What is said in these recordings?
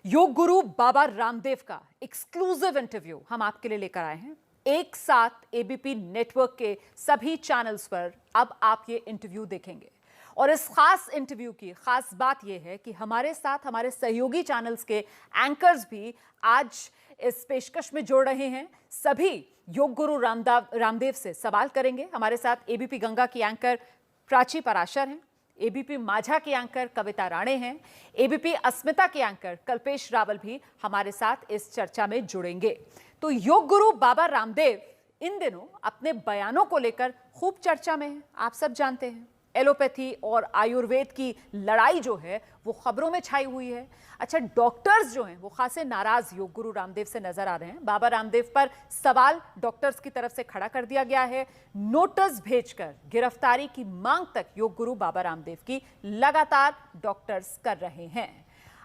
योग गुरु बाबा रामदेव का exclusive interview हम आपके लिए लेकर आए हैं। एक साथ एबीपी नेटवर्क के सभी चैनल्स पर अब आप ये इंटरव्यू देखेंगे और इस खास इंटरव्यू की खास बात यह है कि हमारे साथ हमारे सहयोगी चैनल्स के एंकर्स भी आज इस पेशकश में जोड़ रहे हैं। सभी योग गुरु रामदेव से सवाल करेंगे। हमारे साथ एबीपी गंगा की एंकर प्राची पराशर हैं, एबीपी माझा की एंकर कविता राणे हैं, एबीपी अस्मिता की एंकर कल्पेश रावल भी हमारे साथ इस चर्चा में जुड़ेंगे। तो योग गुरु बाबा रामदेव इन दिनों अपने बयानों को लेकर खूब चर्चा में हैं। आप सब जानते हैं एलोपैथी और आयुर्वेद की लड़ाई जो है वो खबरों में छाई हुई है। अच्छा, डॉक्टर्स जो हैं वो खासे नाराज योग गुरु रामदेव से नजर आ रहे हैं। बाबा रामदेव पर सवाल डॉक्टर्स की तरफ से खड़ा कर दिया गया है। नोटिस भेजकर गिरफ्तारी की मांग तक योग गुरु बाबा रामदेव की लगातार डॉक्टर्स कर रहे हैं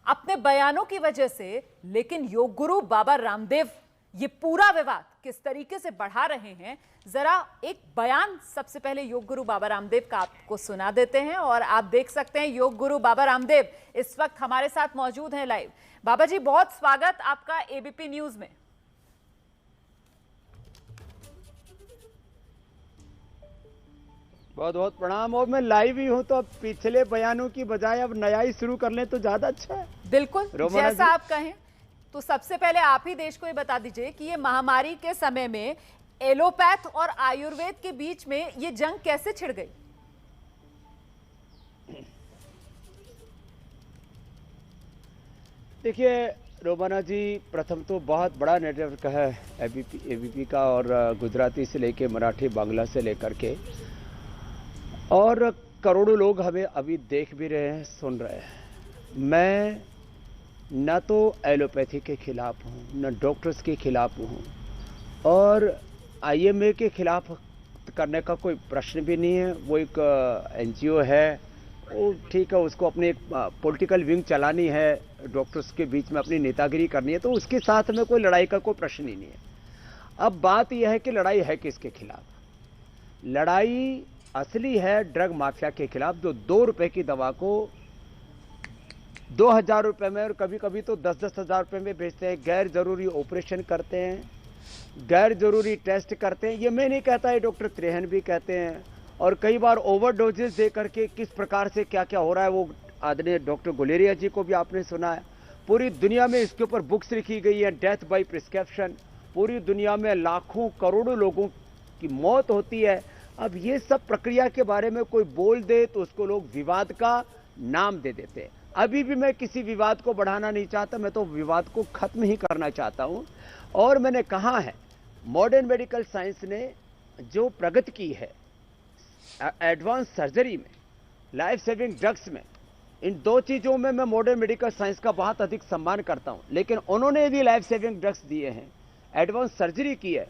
अपने बयानों की वजह से। लेकिन योग गुरु बाबा रामदेव ये पूरा विवाद किस तरीके से बढ़ा रहे हैं, जरा एक बयान सबसे पहले योग गुरु बाबा रामदेव का आपको सुना देते हैं। और आप देख सकते हैं योग गुरु बाबा रामदेव इस वक्त हमारे साथ मौजूद हैं लाइव। बाबा जी, बहुत स्वागत आपका एबीपी न्यूज में। बहुत बहुत प्रणाम। और मैं लाइव ही हूं तो अब पिछले बयानों की बजाय अब नया ही शुरू कर लें तो ज्यादा अच्छा है। बिल्कुल, जैसा आप कहें। तो सबसे पहले आप ही देश को ये बता दीजिए कि ये महामारी के समय में एलोपैथ और आयुर्वेद के बीच में ये जंग कैसे छिड़ गई? देखिए रोमाना जी, प्रथम तो बहुत बड़ा नेटवर्क है एबीपी का, और गुजराती से लेके मराठी बांग्ला से लेकर के, और करोड़ों लोग हमें अभी देख भी रहे हैं, सुन रहे हैं। मैं न तो एलोपैथी के खिलाफ हूँ, न डॉक्टर्स के खिलाफ हूँ, और आईएमए के खिलाफ करने का कोई प्रश्न भी नहीं है। वो एक एनजीओ है, वो ठीक है, उसको अपनी एक पॉलिटिकल विंग चलानी है, डॉक्टर्स के बीच में अपनी नेतागिरी करनी है, तो उसके साथ में कोई लड़ाई का कोई प्रश्न ही नहीं है। अब बात यह है कि लड़ाई है किसके खिलाफ? लड़ाई असली है ड्रग माफिया के खिलाफ, जो 2 रुपए की दवा को 2000 रुपए में और कभी कभी तो 10-10 हजार रुपए में बेचते हैं। गैर जरूरी ऑपरेशन करते हैं, गैर जरूरी टेस्ट करते हैं। ये मैं नहीं कहता, है डॉक्टर त्रेहन भी कहते हैं। और कई बार ओवरडोजेस दे करके किस प्रकार से क्या क्या हो रहा है, वो आदरणीय डॉक्टर गुलेरिया जी को भी आपने सुना है। पूरी दुनिया में इसके ऊपर बुक्स लिखी गई है, डेथ बाय प्रिस्क्रिप्शन। पूरी दुनिया में लाखों करोड़ों लोगों की मौत होती है। अब ये सब प्रक्रिया के बारे में कोई बोल दे तो उसको लोग विवाद का नाम दे देते हैं। अभी भी मैं किसी विवाद को बढ़ाना नहीं चाहता, मैं तो विवाद को खत्म ही करना चाहता हूं। और मैंने कहा है, मॉडर्न मेडिकल साइंस ने जो प्रगति की है एडवांस सर्जरी में, लाइफ सेविंग ड्रग्स में, इन 2 चीजों में मैं मॉडर्न मेडिकल साइंस का बहुत अधिक सम्मान करता हूं। लेकिन उन्होंने भी लाइफ सेविंग ड्रग्स दिए हैं, एडवांस सर्जरी की है,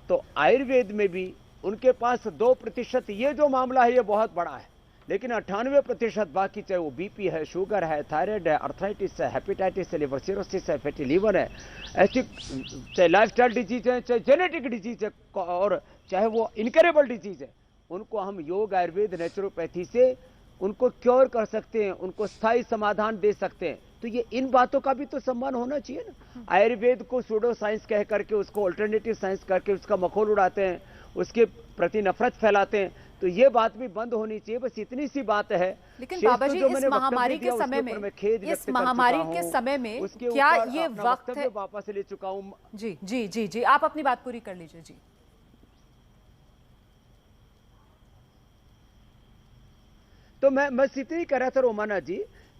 तो आयुर्वेद में भी उनके पास 2%। ये जो मामला है ये बहुत बड़ा है, लेकिन 98% बाकी, चाहे वो बीपी है, शुगर है, थायराइड है, अर्थराइटिस है, हेपेटाइटिस है, लिवर सिरोसिस है, फैटी लिवर है, ऐसी चाहे लाइफस्टाइल डिजीज है, चाहे जेनेटिक डिजीज है, और चाहे वो इनकरेबल डिजीज है, उनको हम योग आयुर्वेद नेचुरोपैथी से उनको क्योर कर सकते हैं, उनको स्थायी समाधान दे सकते हैं। तो ये इन बातों का भी तो सम्मान होना चाहिए ना। आयुर्वेद को सूडो साइंस कह करके, उसको अल्टरनेटिव साइंस करके उसका मखौल उड़ाते हैं, उसके प्रति नफरत फैलाते हैं, तो ये बात भी बंद होनी चाहिए। बस इतनी सी बात है। लेकिन बाबा जी, इस महामारी के समय में, इस महामारी के समय में क्या ये वक्त है? वापस ले चुका हूं। जी जी जी जी, आप अपनी बात पूरी कर लीजिए। जी, तो मैं बस इतनी कह रहा था रोमाना जी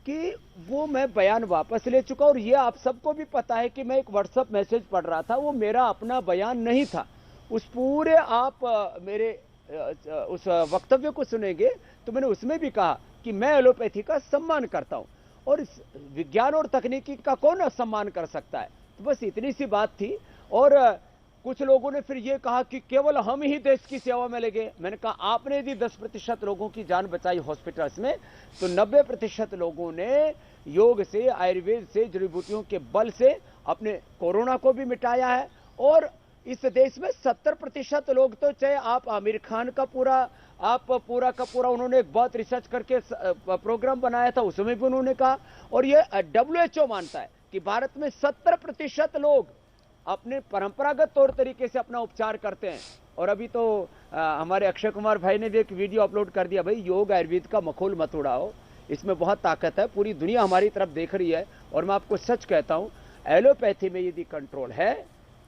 कि वो मैं बयान वापस ले चुका, और ये आप सबको भी पता है कि मैं एक व्हाट्सएप मैसेज पढ़ रहा था, वो मेरा अपना बयान नहीं था। उस पूरे आप मेरे उस वक्तव्य को सुनेंगे तो मैंने उसमें भी कहा कि मैं एलोपैथी का सम्मान करता हूं, और इस विज्ञान और तकनीकी का कौन सम्मान कर सकता है। तो बस इतनी सी बात थी। और कुछ लोगों ने फिर ये कहा कि केवल हम ही देश की सेवा में लगे। मैंने कहा, आपने यदि 10% लोगों की जान बचाई हॉस्पिटल्स में, तो 90% लोगों ने योग से, आयुर्वेद से, जड़ी बूटियों के बल से अपने कोरोना को भी मिटाया है। और इस देश में 70% लोग, तो चाहे आप आमिर खान का पूरा का पूरा उन्होंने एक बहुत रिसर्च करके प्रोग्राम बनाया था, उसमें भी उन्होंने कहा, और ये WHO मानता है कि भारत में 70% लोग अपने परंपरागत तौर तरीके से अपना उपचार करते हैं। और अभी तो हमारे अक्षय कुमार भाई ने भी एक वीडियो अपलोड कर दिया, भाई योग आयुर्वेद का मखौल मत उड़ाओ, इसमें बहुत ताकत है, पूरी दुनिया हमारी तरफ देख रही है। और मैं आपको सच कहता हूं, एलोपैथी में यदि कंट्रोल है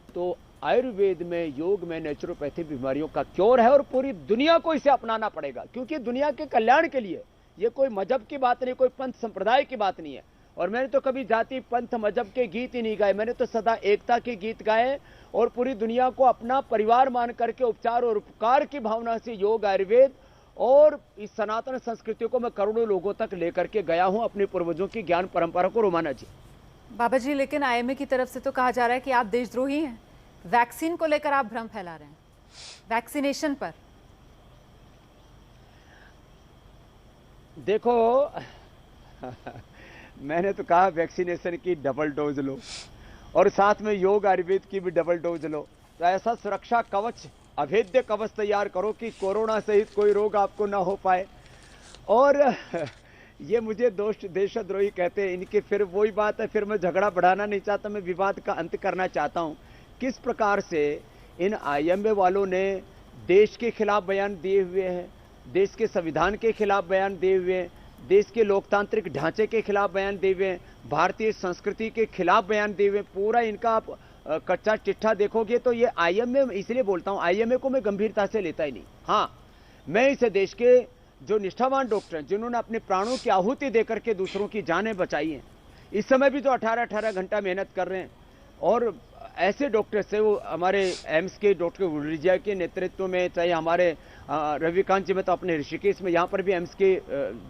तो आयुर्वेद में, योग में, नेचुरोपैथी बीमारियों का क्योर है और पूरी दुनिया को इसे अपनाना पड़ेगा, क्योंकि दुनिया के कल्याण के लिए। ये कोई मजहब की बात नहीं, कोई पंथ संप्रदाय की बात नहीं है। और मैंने तो कभी जाति पंथ मजहब के गीत ही नहीं गाए, मैंने तो सदा एकता के गीत गाए और पूरी दुनिया को अपना परिवार मान करके उपचार और उपकार की भावना से योग आयुर्वेद और इस सनातन संस्कृति को मैं करोड़ों लोगों तक लेकर के गया हूं, अपने पूर्वजों की ज्ञान परंपरा को। रोमाना जी। बाबा जी, लेकिन आईएमए की तरफ से तो कहा जा रहा है कि आप देशद्रोही हैं, वैक्सीन को लेकर आप भ्रम फैला रहे हैं, वैक्सीनेशन पर। देखो मैंने तो कहा वैक्सीनेशन की डबल डोज लो और साथ में योग आयुर्वेद की भी डबल डोज लो, तो ऐसा सुरक्षा कवच, अभेद्य कवच तैयार करो कि कोरोना सहित कोई रोग आपको ना हो पाए। और ये मुझे देशद्रोही कहते हैं, इनके फिर वही बात है, फिर मैं झगड़ा बढ़ाना नहीं चाहता, मैं विवाद का अंत करना चाहता हूं। किस प्रकार से इन आईएमए वालों ने देश के खिलाफ बयान दिए हुए हैं, देश के संविधान के खिलाफ बयान दिए हुए हैं, देश के लोकतांत्रिक ढांचे के खिलाफ बयान दिए हुए हैं, भारतीय संस्कृति के खिलाफ बयान दिए हुए हैं। पूरा इनका आप कच्चा चिट्ठा देखोगे तो ये आईएमए, इसलिए बोलता हूं आईएमए को मैं गंभीरता से लेता ही नहीं। हाँ, मैं इस देश के जो निष्ठावान डॉक्टर हैं, जिन्होंने अपने प्राणों की आहुति देकर के दूसरों की जानें बचाई हैं, इस समय भी जो 18-18 घंटा मेहनत कर रहे हैं, और ऐसे डॉक्टर्स है, वो हमारे एम्स के डॉक्टर गुलरिजा के नेतृत्व में, चाहे हमारे रविकांत जी, मैं तो अपने ऋषिकेश में यहाँ पर भी एम्स के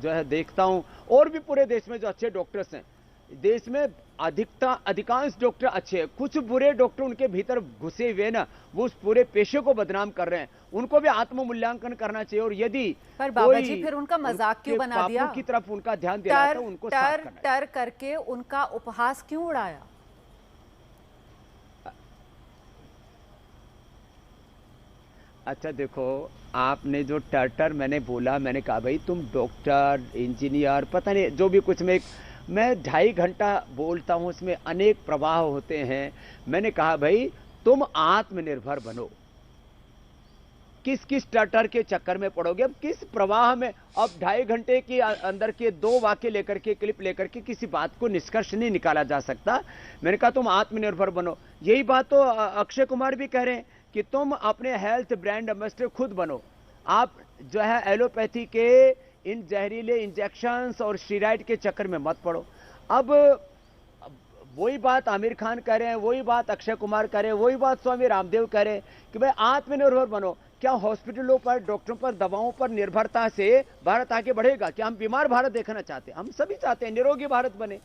जो है देखता हूँ, और भी पूरे देश में जो अच्छे डॉक्टर्स हैं, देश में अधिकांश डॉक्टर अच्छे हैं, कुछ बुरे डॉक्टर उनके भीतर घुसे हुए ना, वो उस पूरे पेशे को बदनाम कर रहे हैं। उनको भी आत्ममूल्यांकन करना चाहिए। और यदि पर बाबा जी फिर उनका मजाक क्यों बना दिया, की तरफ उनका ध्यान दिया था, उनको टर करके उनका उपहास क्यों उड़ाया? अच्छा देखो, आपने जो टर्टर मैंने बोला, मैंने कहा भाई तुम डॉक्टर, इंजीनियर, पता नहीं जो भी कुछ, मैं 2.5 घंटा बोलता हूं, उसमें अनेक प्रवाह होते हैं। मैंने कहा भाई तुम आत्मनिर्भर बनो, किस किस टर्टर के चक्कर में पड़ोगे, अब किस प्रवाह में। अब 2.5 घंटे के अंदर के 2 वाक्य लेकर के, क्लिप लेकर के किसी बात को निष्कर्ष नहीं निकाला जा सकता। मैंने कहा तुम आत्मनिर्भर बनो। यही बात तो अक्षय कुमार भी कह रहे हैं कि तुम अपने हेल्थ ब्रांड एम्बेसडर खुद बनो। आप जो है एलोपैथी के इन जहरीले इंजेक्शंस और स्टीरॉयड के चक्कर में मत पड़ो। अब वही बात आमिर खान कह रहे हैं, वही बात अक्षय कुमार कह रहे हैं, वही बात स्वामी रामदेव कह रहे हैं कि भाई आत्मनिर्भर बनो। क्या हॉस्पिटलों पर, डॉक्टरों पर, दवाओं पर निर्भरता से भारत आगे बढ़ेगा? क्या हम बीमार भारत देखना चाहते हैं? हम सभी चाहते हैं निरोगी भारत बने।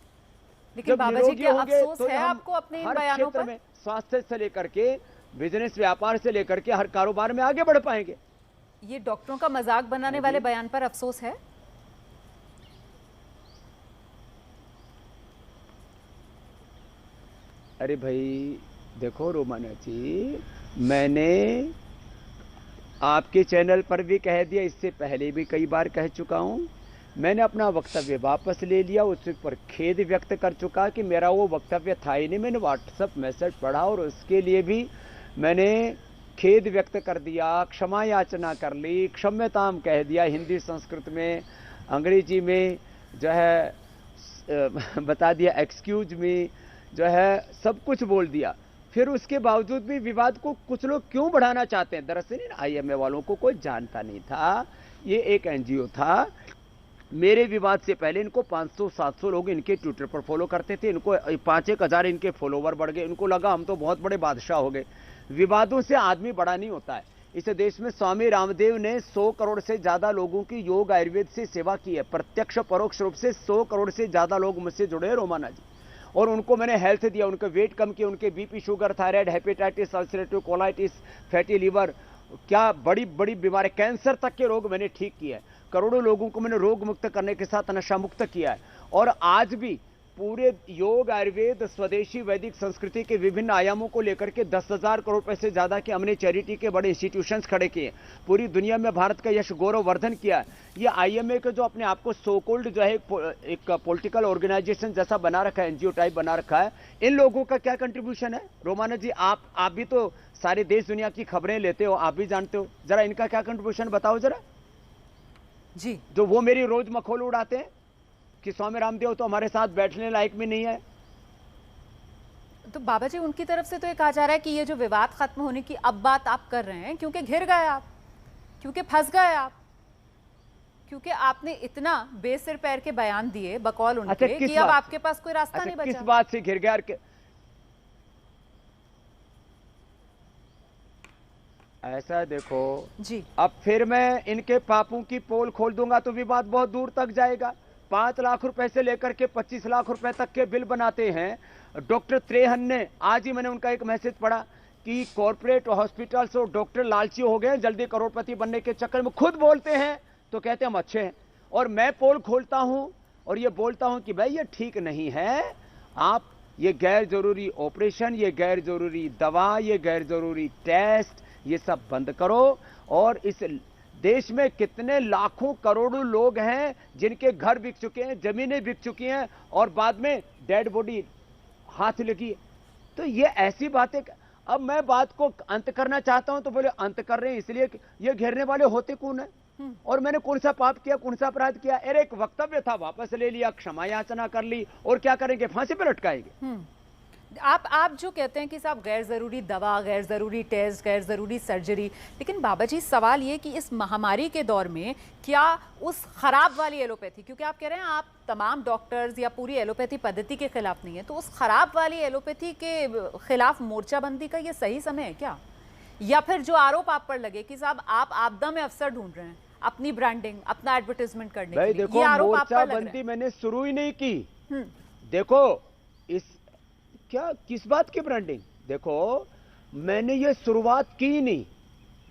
लेकिन बाबा जी, क्या अफसोस है आपको अपने इन बयानों पर? स्वास्थ्य से लेकर के बिजनेस, व्यापार से लेकर के हर कारोबार में आगे बढ़ पाएंगे। ये डॉक्टरों का मजाक बनाने वाले बयान पर अफसोस है? अरे भाई देखो रोमाना जी, मैंने आपके चैनल पर भी कह दिया, इससे पहले भी कई बार कह चुका हूं, मैंने अपना वक्तव्य वापस ले लिया, उस पर खेद व्यक्त कर चुका कि मेरा वो वक्तव्य था ही नहीं। मैंने व्हाट्सएप मैसेज पढ़ा और उसके लिए भी मैंने खेद व्यक्त कर दिया, क्षमा याचना कर ली, क्षम्यताम कह दिया, हिंदी, संस्कृत में, अंग्रेजी में जो है बता दिया, एक्सक्यूज मी, जो है सब कुछ बोल दिया। फिर उसके बावजूद भी विवाद को कुछ लोग क्यों बढ़ाना चाहते हैं? दरअसल इन आईएमए वालों को कोई जानता नहीं था, ये एक एनजीओ था। मेरे विवाद से पहले इनको 500-700 लोग इनके ट्विटर पर फॉलो करते थे, इनको 5-1 हज़ार इनके फॉलोवर बढ़ गए, इनको लगा हम तो बहुत बड़े बादशाह हो गए। विवादों से आदमी बड़ा नहीं होता है। इस देश में स्वामी रामदेव ने 100 करोड़ से ज्यादा लोगों की योग आयुर्वेद से सेवा की है, प्रत्यक्ष परोक्ष रूप से 100 करोड़ से ज्यादा लोग मुझसे जुड़े हैं रोमाना जी। और उनको मैंने हेल्थ दिया, उनके वेट कम किया, उनके BP, sugar, thyroid, hepatitis, ulcerative colitis, fatty liver, क्या बड़ी बड़ी बीमारी, कैंसर तक के रोग मैंने ठीक किए हैं। करोड़ों लोगों को मैंने रोग मुक्त करने के साथ नशा मुक्त किया है। और आज भी पूरे योग आयुर्वेद स्वदेशी वैदिक संस्कृति के विभिन्न आयामों को लेकर के 10,000 करोड़ रुपए से ज्यादा के हमने चैरिटी के बड़े इंस्टीट्यूशंस खड़े किए, पूरी दुनिया में भारत का यश गौरव वर्धन किया। ये आईएमए के जो अपने आप को सो कोल्ड जो है एक पॉलिटिकल ऑर्गेनाइजेशन जैसा बना रखा है, एनजीओ टाइप बना रखा है, इन लोगों का क्या कंट्रीब्यूशन है? रोमाना जी, आप भी तो सारे देश दुनिया की खबरें लेते हो, आप भी जानते हो, जरा इनका क्या कंट्रीब्यूशन बताओ जरा जी। जो वो मेरी रोज मखौल उड़ाते हैं कि स्वामी रामदेव तो हमारे साथ बैठने लायक भी नहीं है। तो बाबा जी, उनकी तरफ से तो ये कहा जा रहा है कि ये जो विवाद खत्म होने की अब बात आप कर रहे हैं क्योंकि घिर गए आप, क्योंकि फंस गए आप, क्योंकि आपने इतना बेसिर पैर के बयान दिए बकौल उनके कि अब आपके पास कोई रास्ता नहीं बचा। किस बात से घिर गया? ऐसा देखो जी, अब फिर मैं इनके पापों की पोल खोल दूंगा तो विवाद बहुत दूर तक जाएगा। 5 लाख रुपए से लेकर के 25 लाख रुपए तक के बिल बनाते हैं। डॉक्टर त्रेहन ने, आज ही मैंने उनका एक मैसेज पढ़ा कि कॉर्पोरेट हॉस्पिटल्स और डॉक्टर लालची हो गए, जल्दी करोड़पति बनने के चक्कर में खुद बोलते हैं तो कहते हैं हम अच्छे हैं, और मैं पोल खोलता हूं और ये बोलता हूं कि भाई ये ठीक नहीं है। आप ये गैर जरूरी ऑपरेशन, ये गैर जरूरी दवा, ये गैर जरूरी टेस्ट, ये सब बंद करो। और इस देश में कितने लाखों करोड़ों लोग हैं जिनके घर बिक चुके हैं, जमीनें बिक चुकी हैं और बाद में डेड बॉडी हाथ लगी है। तो ये ऐसी बातें, अब मैं बात को अंत करना चाहता हूं तो बोले अंत कर रहे हैं, इसलिए ये घेरने वाले होते कौन है और मैंने कौन सा पाप किया, कौन सा अपराध किया? अरे एक वक्तव्य था, वापस ले लिया, क्षमा याचना कर ली, और क्या करेंगे? फांसी पे लटकाएंगे। आप जो कहते हैं कि साहब गैर जरूरी दवा, गैर जरूरी टेस्ट, गैर जरूरी सर्जरी, लेकिन बाबा जी सवाल ये कि इस महामारी के दौर में क्या उस खराब वाली एलोपैथी, क्योंकि आप कह रहे हैं आप तमाम डॉक्टर्स या पूरी एलोपैथी पद्धति के खिलाफ नहीं है, तो उस खराब वाली एलोपैथी के खिलाफ मोर्चाबंदी का ये सही समय है क्या? या फिर जो आरोप आप पर लगे कि साहब आप आपदा में अफसर ढूंढ रहे हैं अपनी ब्रांडिंग, अपना एडवर्टाइजमेंट करने के लिए, देखो, ये आरोप आप पर लग रहे हैं। मोर्चाबंदी मैंने शुरू ही नहीं की। देखो इस क्या किस बात की ब्रांडिंग? देखो मैंने ये शुरुआत की नहीं,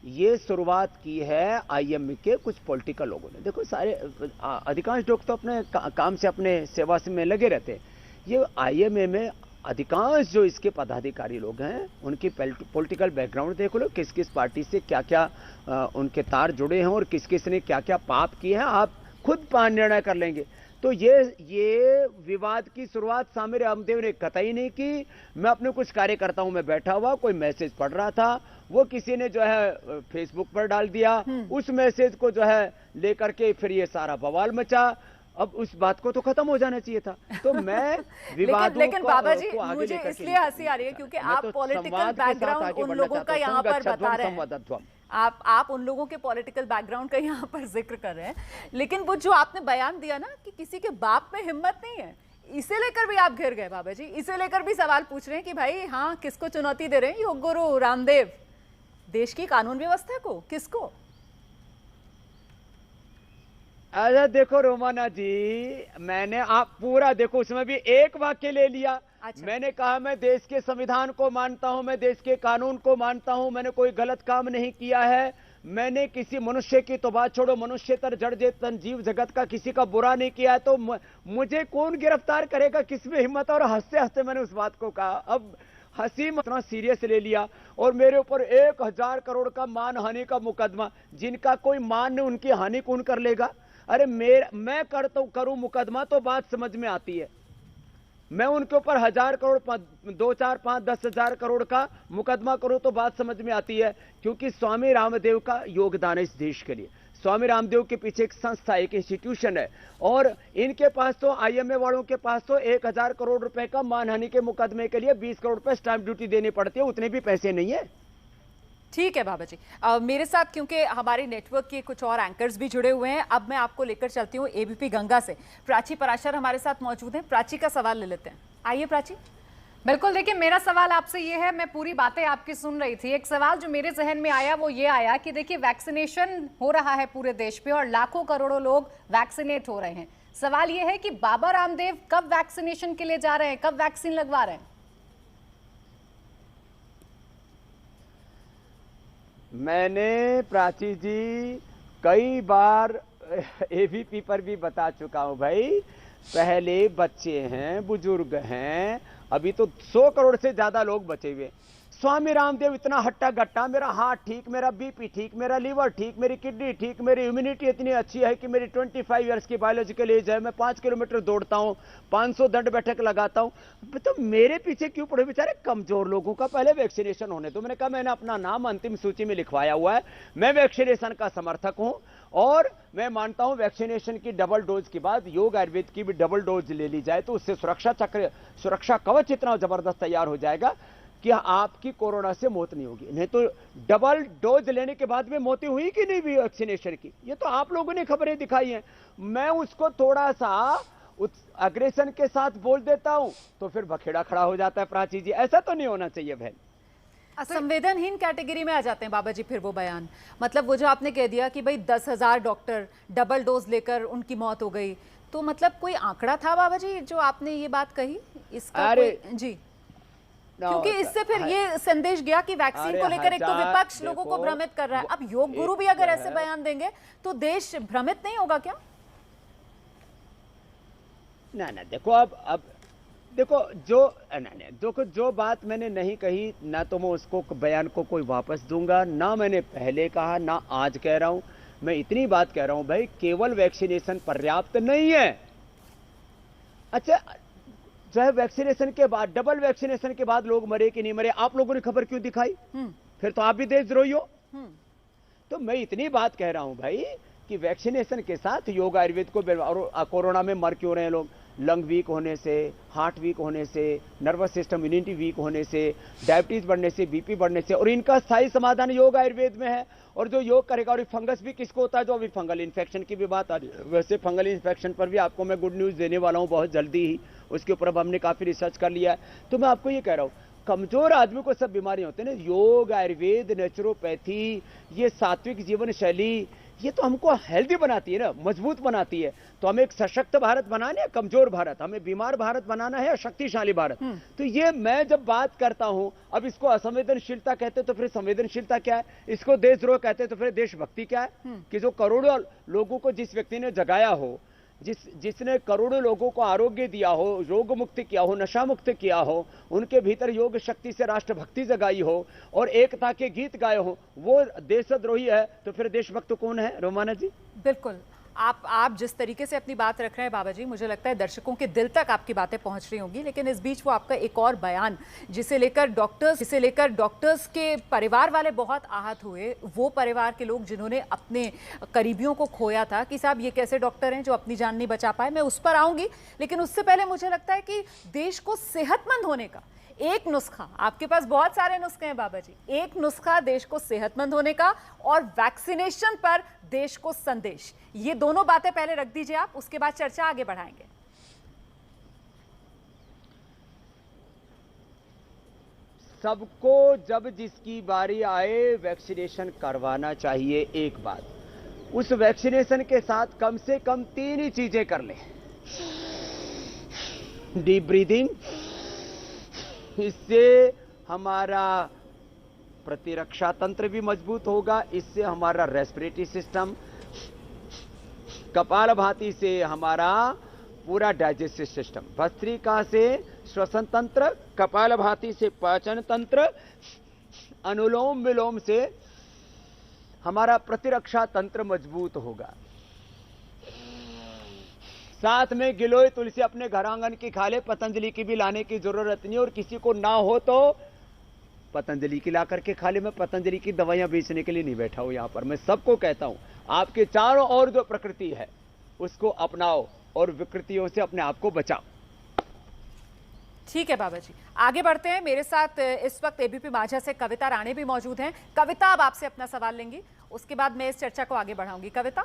ये शुरुआत की है आईएमए के कुछ पॉलिटिकल लोगों ने। देखो सारे अधिकांश लोग तो अपने काम से, अपने सेवा से में लगे रहते हैं। ये आईएमए में अधिकांश जो इसके पदाधिकारी लोग हैं उनकी पॉलिटिकल बैकग्राउंड देख लो, किस किस पार्टी से क्या क्या उनके तार जुड़े हैं और किस किस ने क्या क्या पाप किए हैं, आप खुद निर्णय कर लेंगे। तो ये विवाद की शुरुआत स्वामी रामदेव ने कतई नहीं की। मैं अपने कुछ कार्यकर्ताओं में बैठा हुआ, कोई मैसेज पढ़ रहा था, वो किसी ने जो है फेसबुक पर डाल दिया, उस मैसेज को जो है लेकर के फिर ये सारा बवाल मचा। अब उस बात को तो खत्म हो जाना चाहिए था। तो मैं विवादों लेकिन बाबा जी मुझे इसलिए हंसी आ रही है क्योंकि आप पॉलिटिकल बैकग्राउंड उन लोगों का यहाँ पर बता रहे हैं, आप उन लोगों के पॉलिटिकल बैकग्राउंड का यहाँ पर जिक्र कर रहे हैं, लेकिन वो जो आपने बयान दिया ना कि किसी के बाप में हिम्मत नहीं है, इसे लेकर भी आप घिर गए बाबा जी, इसे लेकर भी सवाल पूछ रहे हैं कि भाई हाँ किसको चुनौती दे रहे हैं? योग गुरु रामदेव, देश की कानून व्यवस्था को, किसको? अरे देखो रोमाना जी, मैंने आप पूरा देखो, उसमें भी एक वाक्य ले लिया। अच्छा। मैंने कहा मैं देश के संविधान को मानता हूं, मैं देश के कानून को मानता हूं, मैंने कोई गलत काम नहीं किया है, मैंने किसी मनुष्य की तो बात छोड़ो, मनुष्यतर जड़ चेतन जीव जगत का किसी का बुरा नहीं किया है, तो मुझे कौन गिरफ्तार करेगा? किसमें हिम्मत? और हंसते हंसते मैंने उस बात को कहा। अब हंसी इतना सीरियस ले लिया और मेरे ऊपर 1000 करोड़ का मानहानि का मुकदमा, जिनका कोई मान नहीं उनकी हानि कौन कर लेगा? अरे मैं करूं मुकदमा तो बात समझ में आती है, मैं उनके ऊपर 1000 करोड़ 2 4 5 10,000 करोड़ का मुकदमा करूं तो बात समझ में आती है, क्योंकि स्वामी रामदेव का योगदान है इस देश के लिए। स्वामी रामदेव के पीछे एक संस्था, एक इंस्टीट्यूशन है, और इनके पास तो आईएमए वालों के पास तो 1000 करोड़ रुपए का मानहानि के मुकदमे के लिए 20 करोड़ रुपए स्टैंप ड्यूटी देनी पड़ती है, उतने भी पैसे नहीं है। ठीक है बाबा जी, मेरे साथ क्योंकि हमारे नेटवर्क के कुछ और एंकर्स भी जुड़े हुए हैं, अब मैं आपको लेकर चलती हूँ एबीपी गंगा से। प्राची पराशर हमारे साथ मौजूद हैं, प्राची का सवाल ले लेते हैं। आइए प्राची। बिल्कुल, देखिए मेरा सवाल आपसे ये है, मैं पूरी बातें आपकी सुन रही थी, एक सवाल जो मेरे जहन में आया वो ये आया कि देखिए वैक्सीनेशन हो रहा है पूरे देश पे और लाखों करोड़ों लोग वैक्सीनेट हो रहे हैं। सवाल ये है कि बाबा रामदेव कब वैक्सीनेशन के लिए जा रहे हैं, कब वैक्सीन लगवा रहे हैं? मैंने प्राची जी कई बार एबीपी पर भी बता चुका हूं भाई, पहले बच्चे हैं, बुजुर्ग हैं, अभी तो 100 करोड़ से ज्यादा लोग बचे हुए। स्वामी रामदेव इतना हट्टा गट्टा, मेरा हार्ट ठीक, मेरा बीपी ठीक, मेरा लीवर ठीक, मेरी किडनी ठीक, मेरी इम्यूनिटी इतनी अच्छी है कि मेरी 25 इयर्स की बायोलॉजिकल एज है, मैं 5 किलोमीटर दौड़ता हूं, 500 दंड बैठक लगाता हूं। तो मेरे पीछे क्यों पड़े बेचारे कमजोर लोगों का पहले वैक्सीनेशन होने दो। मैंने कहा मैंने अपना नाम अंतिम सूची में लिखवाया हुआ है, मैं वैक्सीनेशन का समर्थक हूं और मैं मानता हूं वैक्सीनेशन की डबल डोज के बाद योग आयुर्वेद की भी डबल डोज ले ली जाए तो उससे सुरक्षा चक्र, सुरक्षा कवच इतना जबरदस्त तैयार हो जाएगा कि आपकी कोरोना से मौत नहीं होगी। नहीं तो डबल डोज लेने के बाद में मौतें हुई कि नहीं हुई वैक्सीनेशन की, ये तो आप लोगों ने खबरें दिखाई हैं। मैं उसको थोड़ा सा अग्रेशन के साथ बोल देता हूं तो फिर बखेड़ा खड़ा हो जाता है। प्राची जी, ऐसा तो नहीं होना चाहिए बहन। संवेदनहीन कैटेगरी में आ जाते हैं बाबा जी फिर वो बयान। मतलब वो जो आपने कह दिया कि भाई 10,000 डॉक्टर डबल डोज लेकर उनकी मौत हो गई, तो मतलब कोई आंकड़ा था बाबा जी जो आपने ये बात कही इसका? जी, क्योंकि इससे फिर ये संदेश गया कि वैक्सीन को लेकर एक तो विपक्ष लोगों को भ्रमित कर रहा है। अब योग गुरु भी अगर ऐसे बयान देंगे तो देश भ्रमित नहीं होगा क्या? ना देखो, अब देखो जो बात मैंने नहीं कही ना तो मैं उसको बयान को कोई वापस दूंगा, ना मैंने पहले कहा ना आज कह रहा हूं। मैं इतनी बात कह रहा हूं भाई, केवल वैक्सीनेशन पर्याप्त नहीं है। अच्छा, चाहे वैक्सीनेशन के बाद, डबल वैक्सीनेशन के बाद लोग मरे कि नहीं मरे, आप लोगों ने खबर क्यों दिखाई? फिर तो आप भी देशद्रोही हो। तो मैं इतनी बात कह रहा हूं भाई कि वैक्सीनेशन के साथ योग आयुर्वेद को, और कोरोना में मर क्यों रहे हैं लोग? लंग वीक होने से, हार्ट वीक होने से, नर्वस सिस्टम इम्यूनिटी वीक होने से, डायबिटीज बढ़ने से, बीपी बढ़ने से, और इनका स्थायी समाधान योग आयुर्वेद में है। और जो योग करेगा, और फंगस भी किसको होता है? जो अभी फंगल इन्फेक्शन की भी बात आ रही है, वैसे फंगल इन्फेक्शन पर भी आपको मैं गुड न्यूज देने वाला हूं बहुत जल्दी ही। उसके ऊपर अब हमने काफी रिसर्च कर लिया है। तो मैं आपको ये कह रहा हूं, कमजोर आदमी को सब बीमारियां होती है ना, योग आयुर्वेद नेचुरोपैथी, ये सात्विक जीवन शैली, ये तो हमको हेल्दी बनाती है ना, मजबूत बनाती है। तो हमें एक सशक्त भारत बनाना है, कमजोर भारत, हमें बीमार भारत बनाना है या शक्तिशाली भारत। तो ये मैं जब बात करता हूं, अब इसको असंवेदनशीलता कहते तो फिर संवेदनशीलता क्या है? इसको देशद्रोह कहते तो फिर देशभक्ति क्या है? कि जो करोड़ों लोगों को जिस व्यक्ति ने जगाया हो, जिसने करोड़ों लोगों को आरोग्य दिया हो, रोग मुक्त किया हो, नशा मुक्त किया हो, उनके भीतर योग शक्ति से राष्ट्रभक्ति जगाई हो और एकता के गीत गाए हो, वो देशद्रोही है तो फिर देशभक्त कौन है? रोमाना जी, बिल्कुल। आप जिस तरीके से अपनी बात रख रहे हैं बाबा जी, मुझे लगता है दर्शकों के दिल तक आपकी बातें पहुंच रही होंगी। लेकिन इस बीच वो आपका एक और बयान जिसे लेकर डॉक्टर्स के परिवार वाले बहुत आहत हुए, वो परिवार के लोग जिन्होंने अपने करीबियों को खोया था, कि साहब ये कैसे डॉक्टर हैं जो अपनी जान नहीं बचा पाए। मैं उस पर आऊंगी, लेकिन उससे पहले मुझे लगता है कि देश को सेहतमंद होने का एक नुस्खा, आपके पास बहुत सारे नुस्खे हैं बाबा जी, एक नुस्खा देश को सेहतमंद होने का और वैक्सीनेशन पर देश को संदेश, ये दोनों बातें पहले रख दीजिए आप, उसके बाद चर्चा आगे बढ़ाएंगे। सबको जब जिसकी बारी आए वैक्सीनेशन करवाना चाहिए। एक बात, उस वैक्सीनेशन के साथ कम से कम 3 ही चीजें कर लें। डीप ब्रीदिंग, इससे हमारा प्रतिरक्षा तंत्र भी मजबूत होगा, इससे हमारा रेस्पिरेटरी सिस्टम, कपालभाति से हमारा पूरा डाइजेस्टिव सिस्टम, भस्त्रिका से श्वसन तंत्र, कपालभाति से पाचन तंत्र, अनुलोम विलोम से हमारा प्रतिरक्षा तंत्र मजबूत होगा। साथ में गिलोय तुलसी अपने घर आंगन की खा ले, पतंजलि की भी लाने की जरूरत नहीं। और किसी को ना हो तो पतंजलि की ला करके खा ले। मैं पतंजलि की दवाइयां बेचने के लिए नहीं बैठा हूं यहां पर, मैं सबको कहता हूं आपके चारों ओर जो प्रकृति है उसको अपनाओ और विकृतियों से अपने आप को बचाओ। ठीक है बाबा जी, आगे बढ़ते हैं। मेरे साथ इस वक्त एबीपी माझा से कविता राणे भी मौजूद हैं। कविता, अब आपसे अपना सवाल लेंगी, उसके बाद मैं इस चर्चा को आगे बढ़ाऊंगी। कविता।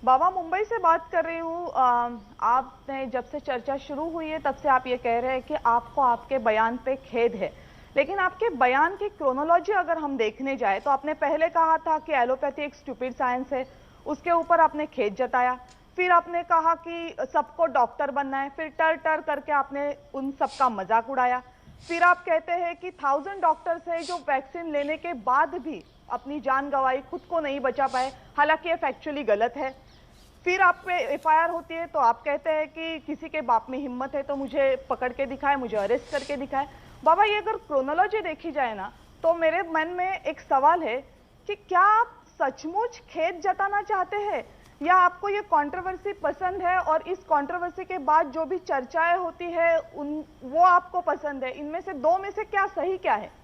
बाबा, मुंबई से बात कर रही हूँ। आपने जब से चर्चा शुरू हुई है तब से आप ये कह रहे हैं कि आपको आपके बयान पे खेद है, लेकिन आपके बयान की क्रोनोलॉजी अगर हम देखने जाए तो आपने पहले कहा था कि एलोपैथी एक स्टूपिड साइंस है, उसके ऊपर आपने खेद जताया। फिर आपने कहा कि सबको डॉक्टर बनना है, फिर टर टर करके आपने उन सबका मजाक उड़ाया। फिर आप कहते हैं कि 1000 डॉक्टर्स हैं जो वैक्सीन लेने के बाद भी अपनी जान गंवाई, खुद को नहीं बचा पाए, हालांकि ये फैक्चुअली गलत है। फिर आप पे एफआईआर होती है तो आप कहते हैं कि किसी के बाप में हिम्मत है तो मुझे पकड़ के दिखाए, मुझे अरेस्ट करके दिखाए। बाबा, ये अगर क्रोनोलॉजी देखी जाए ना तो मेरे मन में एक सवाल है कि क्या आप सचमुच खेद जताना चाहते हैं या आपको ये कंट्रोवर्सी पसंद है और इस कंट्रोवर्सी के बाद जो भी चर्चाएं होती है वो आपको पसंद है? इनमें से दो में से क्या सही क्या है?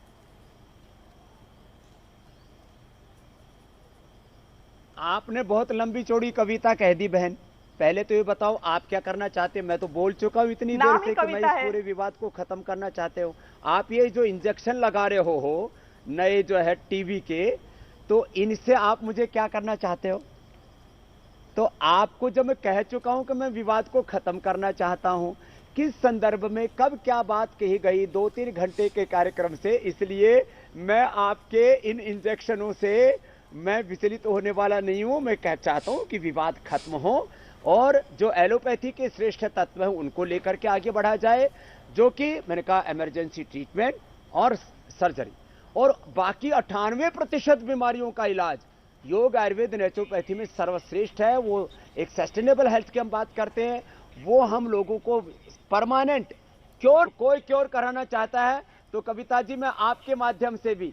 आपने बहुत लंबी चौड़ी कविता कह दी बहन। पहले तो ये बताओ आप क्या करना चाहते हैं? मैं तो बोल चुका हूं इतनी देर से कि मैं इस पूरे विवाद को खत्म करना चाहते हो। आप ये जो इंजेक्शन लगा रहे हो नए जो है टीवी के, तो इनसे आप मुझे क्या करना चाहते हो? तो आपको जब मैं कह चुका हूं कि मैं विवाद को खत्म करना चाहता हूं, किस संदर्भ में कब क्या बात कही गई 2-3 घंटे के कार्यक्रम से, इसलिए मैं आपके इन इंजेक्शनों से मैं विचलित होने वाला नहीं हूं। मैं कह चाहता हूं कि विवाद खत्म हो और जो एलोपैथी के श्रेष्ठ तत्व हैं उनको लेकर के आगे बढ़ा जाए, जो कि मैंने कहा इमरजेंसी ट्रीटमेंट और सर्जरी, और बाकी 98% बीमारियों का इलाज योग आयुर्वेद नेचुरोपैथी में सर्वश्रेष्ठ है। वो एक सस्टेनेबल हेल्थ की हम बात करते हैं, वो हम लोगों को परमानेंट क्योर, कोई क्योर कराना चाहता है तो कविता जी मैं आपके माध्यम से भी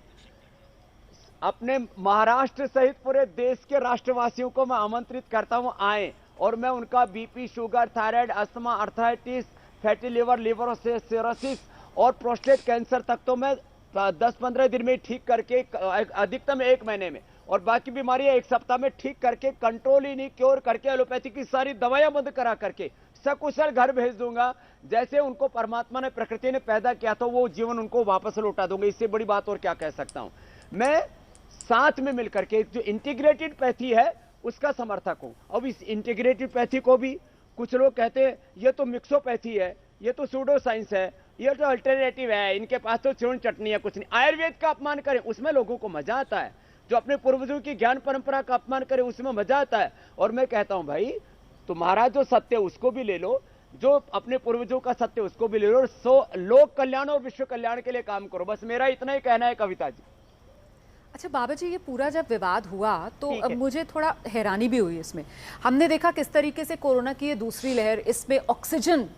अपने महाराष्ट्र सहित पूरे देश के राष्ट्रवासियों को मैं आमंत्रित करता हूं आए, और मैं उनका BP, sugar, thyroid, asthma, arthritis, fatty liver, liver cirrhosis और प्रोस्टेट कैंसर तक तो मैं 10-15 दिन में ठीक करके, अधिकतम 1 महीने में, और बाकी बीमारियां 1 सप्ताह में ठीक करके, कंट्रोल ही नहीं क्योर करके, एलोपैथी की सारी दवाइयां बंद करा करके सकुशल घर भेज दूंगा। जैसे उनको परमात्मा ने, प्रकृति ने पैदा किया था वो जीवन उनको वापस लौटा दूंगा। इससे बड़ी बात और क्या कह सकता हूं। मैं साथ में मिलकर के जो इंटीग्रेटेड पैथी है उसका समर्थक हूं। अब इस इंटीग्रेटेड पैथी को भी कुछ लोग कहते हैं ये तो मिक्सोपैथी है, ये तो सूडो साइंस है, ये तो अल्टरनेटिव है, इनके पास तो चूर्ण चटनी है, कुछ नहीं। आयुर्वेद का अपमान करें उसमें लोगों को मजा आता है, जो अपने पूर्वजों की ज्ञान परंपरा का अपमान करें उसमें मजा आता है। और मैं कहता हूं भाई तुम्हारा जो सत्य उसको भी ले लो, जो अपने पूर्वजों का सत्य उसको भी ले लो, और लोक कल्याण और विश्व कल्याण के लिए काम करो। बस मेरा इतना ही कहना है कविता जी। अच्छा बाबा जी, ये पूरा जब विवाद हुआ तो अब मुझे थोड़ा हैरानी भी हुई इसमें। हमने देखा किस तरीके से कोरोना की ये दूसरी लहर, इसमें ऑक्सीजन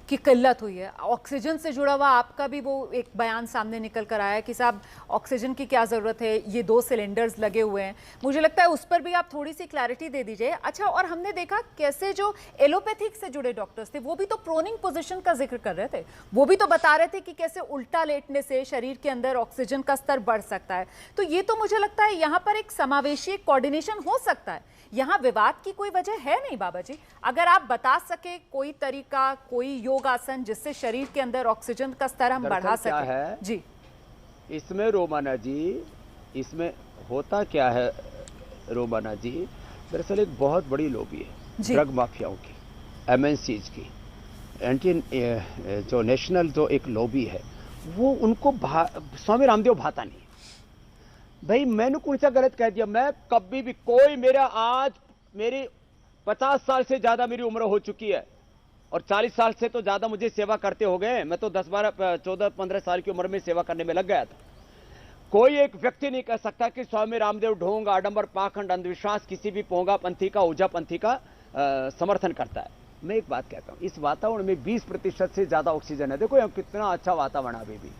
की किल्लत हुई है। ऑक्सीजन से जुड़ा हुआ आपका भी वो एक बयान सामने निकल कर आया कि साहब ऑक्सीजन की क्या ज़रूरत है, ये 2 सिलेंडर्स लगे हुए हैं। मुझे लगता है उस पर भी आप थोड़ी सी क्लैरिटी दे दीजिए। अच्छा, और हमने देखा कैसे जो एलोपैथिक से जुड़े डॉक्टर्स थे वो भी तो प्रोनिंग पोजीशन का जिक्र कर रहे थे, वो भी तो बता रहे थे कि कैसे उल्टा लेटने से शरीर के अंदर ऑक्सीजन का स्तर बढ़ सकता है। तो ये तो मुझे लगता है यहाँ पर एक समावेशी कोऑर्डिनेशन हो सकता है। यहाँ विवाद की कोई वजह है नहीं बाबा जी। अगर आप बता सके कोई तरीका, कोई योगासन जिससे शरीर के अंदर ऑक्सीजन का स्तर हम बढ़ा सके। जी इसमें रोमाना जी, इसमें होता क्या है रोमाना जी, दरअसल एक बहुत बड़ी लॉबी है ड्रग माफियाओं की, एमएनसीज की, जो नेशनल जो एक लॉबी है वो उनको स्वामी रामदेव भाता नहीं। भाई मैंने कौन सा गलत कह दिया? मैं कभी भी कोई, मेरा आज मेरी 50 साल से ज्यादा मेरी उम्र हो चुकी है और 40 साल से तो ज्यादा मुझे सेवा करते हो गए। मैं तो 14-15 साल की उम्र में सेवा करने में लग गया था। कोई एक व्यक्ति नहीं कह सकता कि स्वामी रामदेव ढोंग, आडंबर, पाखंड, अंधविश्वास किसी भी पोंगा पंथी का, ओझा पंथी का समर्थन करता है। मैं एक बात कहता हूं, इस वातावरण में 20% से ज्यादा ऑक्सीजन है। देखो यहाँ कितना अच्छा वातावरण अभी भी।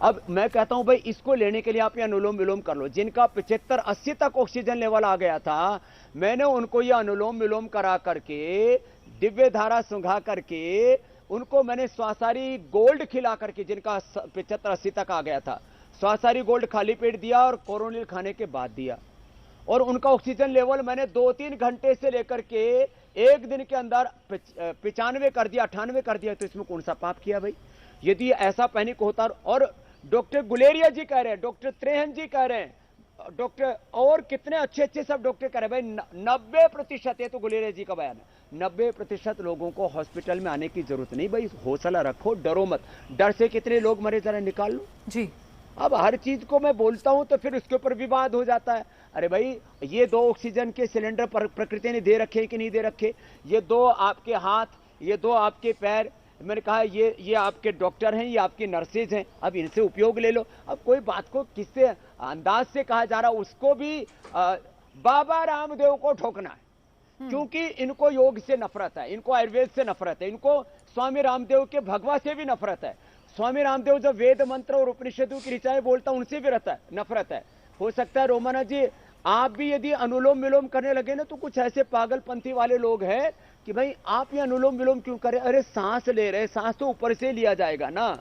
अब मैं कहता हूं भाई इसको लेने के लिए आप यहाँ अनुलोम विलोम कर लो। जिनका 75-80 तक ऑक्सीजन लेवल आ गया था, मैंने उनको यह अनुलोम विलोम करा करके, दिव्य धारा सुंघा करके, उनको मैंने स्वासारी गोल्ड खिला करके, जिनका 75-80 तक आ गया था, स्वासारी गोल्ड खाली पेट दिया और कोरोनिल खाने के बाद दिया। और उनका ऑक्सीजन लेवल मैंने 2-3 घंटे से लेकर के 1 दिन के अंदर 95 कर दिया, 98 कर दिया। तो इसमें कौन सा पाप किया भाई? यदि ऐसा पैनिक होता, और डॉक्टर गुलेरिया जी कह रहे हैं, डॉक्टर त्रेहन जी कह रहे हैं, डॉक्टर और कितने अच्छे अच्छे सब डॉक्टर कह रहे हैं भाई 90%, ये तो गुलेरिया जी का बयान है, 90% लोगों को हॉस्पिटल में आने की जरूरत नहीं। भाई हौसला रखो, डरो मत। डर से कितने लोग मरे जरा निकाल लो जी। अब हर चीज को मैं बोलता हूं तो फिर उसके ऊपर विवाद हो जाता है। अरे भाई ये 2 ऑक्सीजन के सिलेंडर प्रकृति ने दे रखे कि नहीं दे रखे? ये 2 आपके हाथ, ये 2 आपके पैर, मैंने कहा ये आपके डॉक्टर हैं, ये आपके नर्सेज हैं, अब इनसे उपयोग ले लो। अब कोई बात को किससे अंदाज से कहा जा रहा, उसको भी बाबा रामदेव को ठोकना है। क्योंकि इनको योग से नफरत है, इनको आयुर्वेद से नफरत है, इनको स्वामी रामदेव के भगवा से भी नफरत है। स्वामी रामदेव जो वेद मंत्र और उपनिषदों की ऋचाएं बोलता है उनसे भी रहता है नफरत है। हो सकता है रोमाना जी आप भी यदि अनुलोम विलोम करने लगे ना, तो कुछ ऐसे पागलपंथी वाले लोग हैं कि भाई आप ये अनुलोम विलोम क्यों करें, अरे सांस ले रहे, सांस तो ऊपर से लिया जाएगा ना।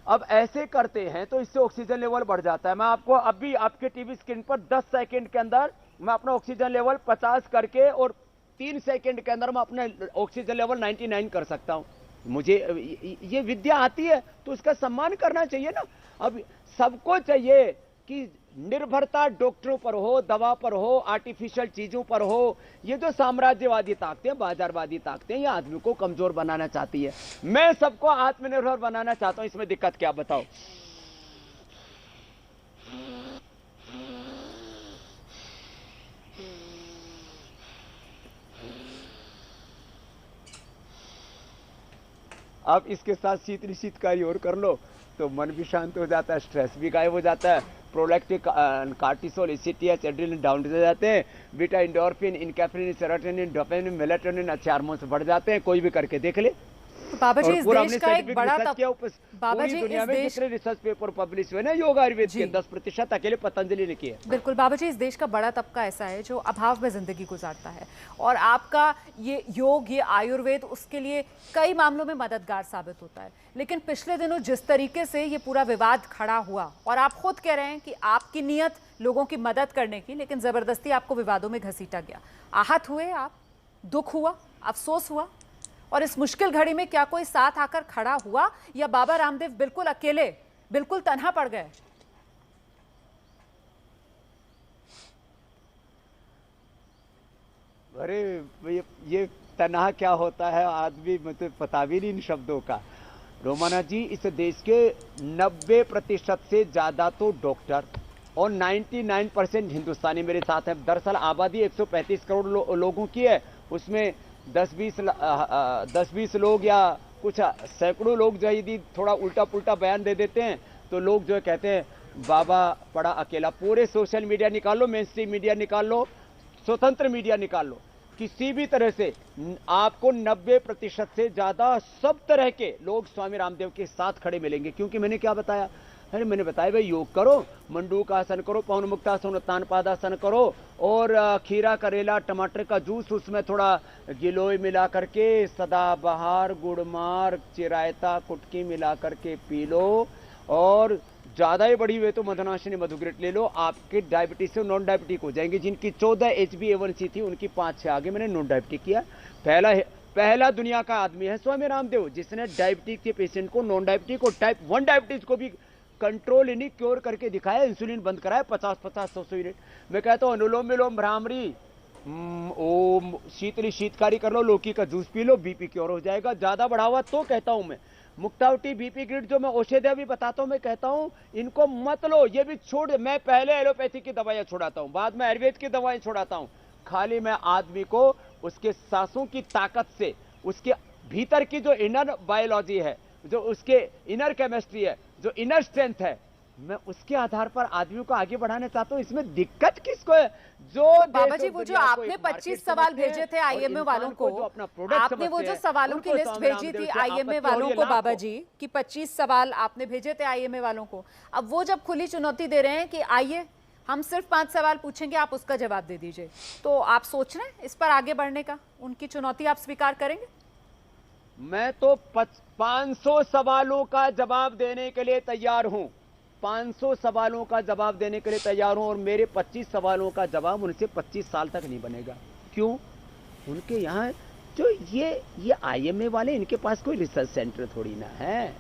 अब ऐसे करते हैं तो इससे ऑक्सीजन लेवल बढ़ जाता है। मैं आपको अभी आपके टीवी स्क्रीन पर 10 सेकंड के अंदर मैं अपना ऑक्सीजन लेवल 50 करके और 3 सेकंड के अंदर मैं अपना ऑक्सीजन लेवल 99 कर सकता हूं। मुझे ये विद्या आती है तो उसका सम्मान करना चाहिए ना। अब सबको चाहिए कि निर्भरता डॉक्टरों पर हो, दवा पर हो, आर्टिफिशियल चीजों पर हो। ये जो साम्राज्यवादी ताकतें, बाजारवादी ताकतें, ये आदमी को कमजोर बनाना चाहती है। मैं सबको आत्मनिर्भर बनाना चाहता हूं, इसमें दिक्कत क्या बताओ। अब इसके साथ शीतकारी और कर लो तो मन भी शांत हो जाता है, स्ट्रेस भी गायब हो जाता है, प्रोलैक्टिक कार्टिसोल एसिटियस एड्रेनलिन डाउन हो जाते हैं, beta endorphin enkephalin serotonin dopamine melatonin अच्छे हार्मोन्स बढ़ जाते हैं। कोई भी करके देख ले। तो बाबा जी इस देश का एक बड़ा बाबा जी दुनिया में जितने रिसर्च पेपर पब्लिश हुए ना योग आयुर्वेद के 10% अकेले पतंजलि ने किए। बिल्कुल बाबा जी, इस देश का बड़ा तबका ऐसा है जो अभाव में जिंदगी गुजारता है और आपका ये योग, ये आयुर्वेद उसके लिए कई मामलों में मददगार साबित होता है। लेकिन पिछले दिनों जिस तरीके से ये पूरा विवाद खड़ा हुआ और आप खुद कह रहे हैं कि आपकी नीयत लोगों की मदद करने की, लेकिन जबरदस्ती आपको विवादों में घसीटा गया। आहत हुए आप, दुख हुआ, अफसोस हुआ, और इस मुश्किल घड़ी में क्या कोई साथ आकर खड़ा हुआ या बाबा रामदेव बिल्कुल अकेले, बिल्कुल तन्हा पड़ गए? अरे ये तन्हा क्या होता है आदमी, मतलब पता भी नहीं इन शब्दों का। रोमाना जी, इस देश के 90% से ज्यादा तो डॉक्टर और 99% हिंदुस्तानी मेरे साथ हैं। दरअसल आबादी 135 करोड़ लोगों की है, उसमें 10-20 लोग या कुछ सैकड़ों लोग जो यदि थोड़ा उल्टा पुल्टा बयान दे देते हैं तो लोग जो कहते हैं बाबा पड़ा अकेला। पूरे सोशल मीडिया निकाल लो, मेन स्ट्रीम मीडिया निकाल लो, स्वतंत्र मीडिया निकाल लो, किसी भी तरह से आपको 90% से ज्यादा सब तरह के लोग स्वामी रामदेव के साथ खड़े मिलेंगे। क्योंकि मैंने क्या बताया, अरे मैंने बताया भाई योग करो, मंडूक आसन करो, पवन मुक्तासन, उत्तान पादासन करो, और खीरा करेला टमाटर का जूस, उसमें थोड़ा गिलोय मिला करके, सदाबहार, गुड़मार, चिरायता, कुटकी मिला करके पी लो, और ज्यादा ही बढ़ी हुई तो मधुनाशिनी मधुग्रेट ले लो। आपके डायबिटीज से नॉन डायबिटिक हो जाएंगे। जिनकी 14 HbA1c थी उनकी 5-6 आगे मैंने नॉन डायबिटिक किया। पहला दुनिया का आदमी है स्वामी रामदेव जिसने डायबिटीज के पेशेंट को नॉन डायबिटिक और टाइप 1 डायबिटीज को भी कंट्रोल यानी क्योर करके दिखाया, इंसुलिन बंद कराया 50-100 यूनिट। मैं कहता हूँ अनुलोम विलोम भ्रामरी, ओम शीतकारी कर लो, लौकी का juice P low, BP cure हो जाएगा। ज्यादा बढ़ावा तो कहता हूं मैं मुक्तावटी, बीपी ग्रिड जो मैं औषधियां भी बताता हूं, मैं कहता हूं इनको मत लो, ये भी छोड़। मैं पहले एलोपैथी की दवाइयां छुड़ाता हूं, बाद में आयुर्वेद की दवाएं छुड़ाता हूं। खाली मैं आदमी को उसके सांसों की ताकत से, उसके भीतर की जो इनर बायोलॉजी है, जो उसके इनर केमिस्ट्री है, जो इनर स्ट्रेंथ है, मैं उसके आधार पर आदमियों को आगे बढ़ाना चाहता हूं। इसमें दिक्कत किसको है? जो बाबा जी वो जो आपने 25 सवाल भेजे थे आईएमए वालों को, आपने वो जो सवालों की लिस्ट भेजी थी आईएमए वालों को बाबा जी कि 25 सवाल आपने भेजे थे आईएमए वालों को, अब वो जब खुली चुनौती दे रहे हैं कि आइए हम सिर्फ 5 सवाल पूछेंगे, आप उसका जवाब दे दीजिए, तो आप सोच रहे हैं इस पर आगे बढ़ने का? उनकी चुनौती आप स्वीकार करेंगे? मैं तो 500 सवालों का जवाब देने के लिए तैयार हूं, 500 सवालों का जवाब देने के लिए तैयार हूं, और मेरे 25 सवालों का जवाब उनसे 25 साल तक नहीं बनेगा। क्यों? उनके यहाँ जो ये आईएमए वाले, इनके पास कोई रिसर्च सेंटर थोड़ी ना है,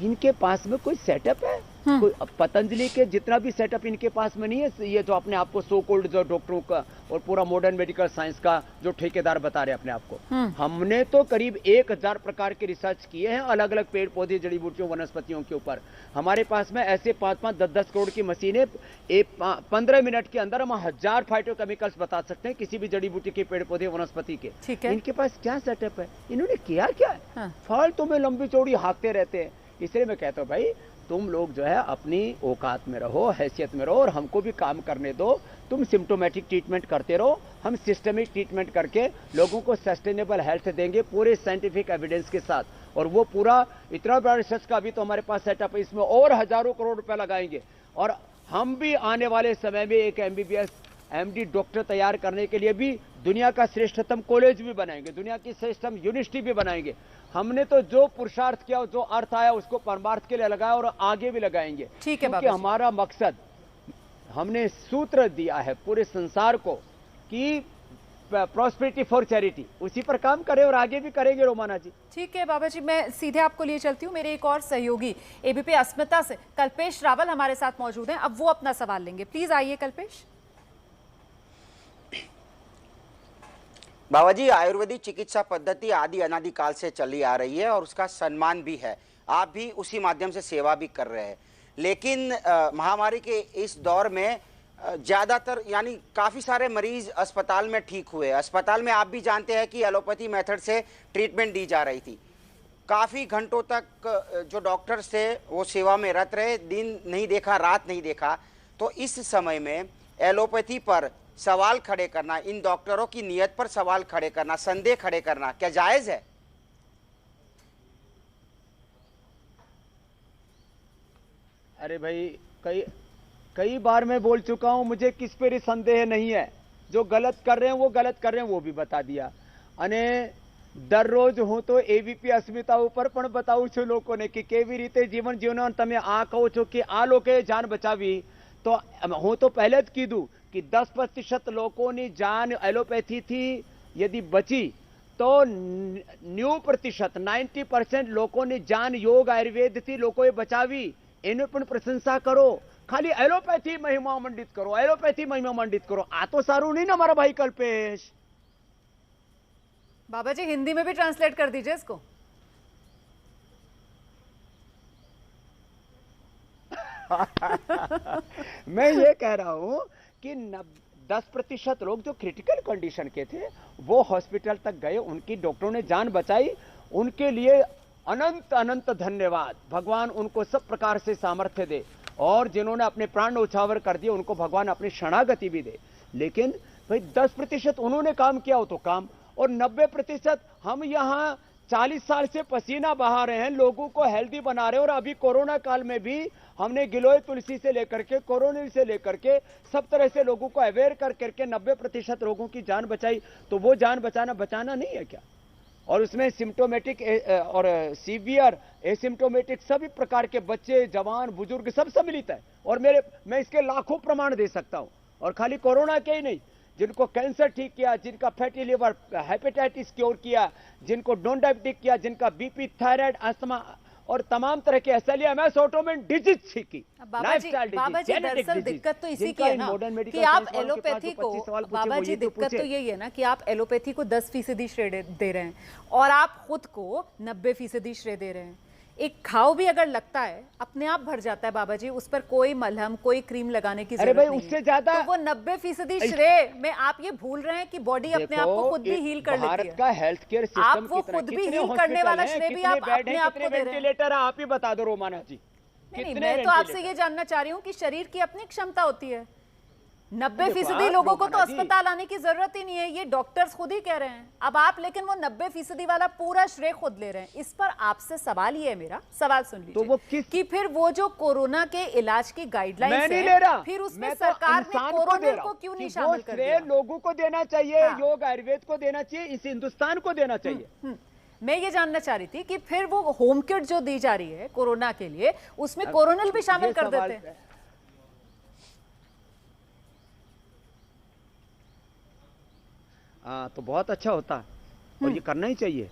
इनके पास में कोई सेटअप है? कोई पतंजलि के जितना भी सेटअप इनके पास में नहीं है। ये जो अपने आप को सो कोल्ड जो डॉक्टरों का और पूरा मॉडर्न मेडिकल साइंस का जो ठेकेदार बता रहे अपने आप को, हमने तो करीब 1000 प्रकार के रिसर्च किए हैं अलग अलग पेड़ पौधे, जड़ी बूटियों, वनस्पतियों के ऊपर। हमारे पास में ऐसे 5-5, 10-10 करोड़ की मशीनें, 15 मिनट के अंदर हम 1000 फाइटोकेमिकल्स बता सकते हैं किसी भी जड़ी बूटी के, पेड़ पौधे, वनस्पति के। इनके पास क्या सेटअप है? इन्होंने किया क्या है? फालतू में लंबी चौड़ी हाँकते रहते हैं। इसलिए मैं कहता हूँ भाई तुम लोग जो है अपनी औकात में रहो, हैसियत में रहो और हमको भी काम करने दो। तुम सिम्टोमेटिक ट्रीटमेंट करते रहो, हम सिस्टमिक ट्रीटमेंट करके लोगों को सस्टेनेबल हेल्थ देंगे पूरे साइंटिफिक एविडेंस के साथ। और वो पूरा इतना बड़ा रिसर्च का भी तो हमारे पास सेटअप है, इसमें और हजारों करोड़ रुपए लगाएंगे। और हम भी आने वाले समय में एक MBBS MD डॉक्टर तैयार करने के लिए भी दुनिया का श्रेष्ठतम कॉलेज भी बनाएंगे, दुनिया की श्रेष्ठतम यूनिवर्सिटी भी बनाएंगे। हमने तो जो पुरुषार्थ किया, जो अर्थ आया, उसको परमार्थ के लिए लगाया और आगे भी लगाएंगे। ठीक है क्योंकि हमारा मकसद, हमने सूत्र दिया है पूरे संसार को कि प्रॉस्पेरिटी फॉर चैरिटी, उसी पर काम करें और आगे भी करेंगे रोमाना जी। ठीक है बाबा जी, मैं सीधे आपको लिए चलती हूँ। मेरे एक और सहयोगी ABP अस्मिता से कल्पेश रावल हमारे साथ मौजूद हैं, अब वो अपना सवाल लेंगे। प्लीज आइए कल्पेश। बाबा जी, आयुर्वेदिक चिकित्सा पद्धति आदि अनादिकाल से चली आ रही है और उसका सम्मान भी है, आप भी उसी माध्यम से सेवा भी कर रहे हैं। लेकिन महामारी के इस दौर में ज़्यादातर यानी काफ़ी सारे मरीज अस्पताल में ठीक हुए। अस्पताल में आप भी जानते हैं कि एलोपैथी मेथड से ट्रीटमेंट दी जा रही थी। काफ़ी घंटों तक जो डॉक्टर्स थे वो सेवा में रत रहे, दिन नहीं देखा, रात नहीं देखा। तो इस समय में एलोपैथी पर सवाल खड़े करना, इन डॉक्टरों की नीयत पर सवाल खड़े करना, संदेह खड़े करना क्या जायज़ है? अरे भाई, कई बार मैं बोल चुका हूं, मुझे किस पर संदेह नहीं है। जो गलत कर रहे हैं वो गलत कर रहे हैं, वो भी बता दिया। અને દરરોજ હું તો ABP અસ્મિતા ઉપર પણ બતાવું છું લોકોને કે કેવી રીતે જીવન જીવનો। તમે આ કહો છો કે આ લોકોએ જાન બચાવી, તો હું તો પહેલે જ કીધું कि 10% लोगों की जान एलोपैथी थी यदि बची तो 9% 90% लोगों की जान योग आयुर्वेद थी लोगों बचावी। एने पण प्रशंसा करो, खाली एलोपैथी महिमा मंडित करो, एलोपैथी महिमा मंडित करो। आ तो सारू नहीं ना हमारा भाई कल्पेश। बाबा जी हिंदी में भी ट्रांसलेट कर दीजिए इसको। मैं ये कह रहा हूं कि 10% लोग जो क्रिटिकल कंडीशन के थे वो हॉस्पिटल तक गए, उनकी डॉक्टरों ने जान बचाई। उनके लिए अनंत अनंत धन्यवाद। भगवान उनको सब प्रकार से सामर्थ्य दे, और जिन्होंने अपने प्राण न्यौछावर कर दिए उनको भगवान अपनी शरणागति भी दे। लेकिन भाई 10% उन्होंने काम किया हो तो काम, और 90% हम यहाँ 40 साल से पसीना बहा रहे हैं, लोगों को हेल्दी बना रहे हैं। और अभी कोरोना काल में भी हमने गिलोय तुलसी से लेकर के कोरोनिल से लेकर के सब तरह से लोगों को अवेयर कर करके 90% लोगों की जान बचाई। तो वो जान बचाना नहीं है क्या? और उसमें सिम्टोमेटिक और सीवियर, एसिम्टोमेटिक सभी प्रकार के बच्चे, जवान, बुजुर्ग सब सम्मिलित है। और मैं इसके लाखों प्रमाण दे सकता हूं। और खाली कोरोना के ही नहीं, जिनको कैंसर ठीक किया, जिनका फैटी लिवर, हेपेटाइटिस क्योर किया, जिनको नॉन डायबिटिक किया, जिनका BP, थायराइड, अस्थमा और तमाम तरह के SLE, ऑटोमेन डिजीज सीखी। बाबा जी दरअसल दिक्कत तो इसी की है ना कि आप एलोपैथी को, बाबा जी दिक्कत तो यही है ना कि आप एलोपैथी को 10% श्रेय दे रहे हैं और आप खुद को 90% श्रेय दे रहे हैं। एक घाव भी अगर लगता है अपने आप भर जाता है बाबा जी, उस पर कोई मलहम, कोई क्रीम लगाने की जरूरत नहीं उससे ज्यादा तो वो 90% श्रेय में आप ये भूल रहे हैं कि बॉडी अपने आप को खुद भी हील कर लेती है। भारत का हेल्थ केयर सिस्टम आप वो खुद भी हील करने वाला श्रेय भी आप अपने आप को दे रहे हैं। वेंटिलेटर आप ही बता दो रोमाना जी। नहीं, मैं तो आपसे ये जानना चाह रही हूँ कि शरीर की अपनी क्षमता होती है। 90% लोगों को तो अस्पताल आने की जरूरत ही नहीं है, ये डॉक्टर्स खुद ही कह रहे हैं। अब आप लेकिन वो 90% वाला पूरा श्रेय खुद ले रहे हैं। इस पर आपसे सवाल ये है, मेरा सवाल सुन लीजिए, तो वो कि फिर वो जो कोरोना के इलाज की गाइडलाइंस नहीं ले रहा, फिर उसमें सरकार ने कोरोना को क्यों नहीं शामिल कर दिया? लोगों को देना चाहिए, योग आयुर्वेद को देना चाहिए, इस हिंदुस्तान को देना चाहिए। मैं ये जानना चाह रही थी कि फिर वो होम किट जो दी जा रही है कोरोना के लिए, उसमें कोरोनिल भी शामिल कर देते हैं। तो बहुत अच्छा होता और ये करना ही चाहिए।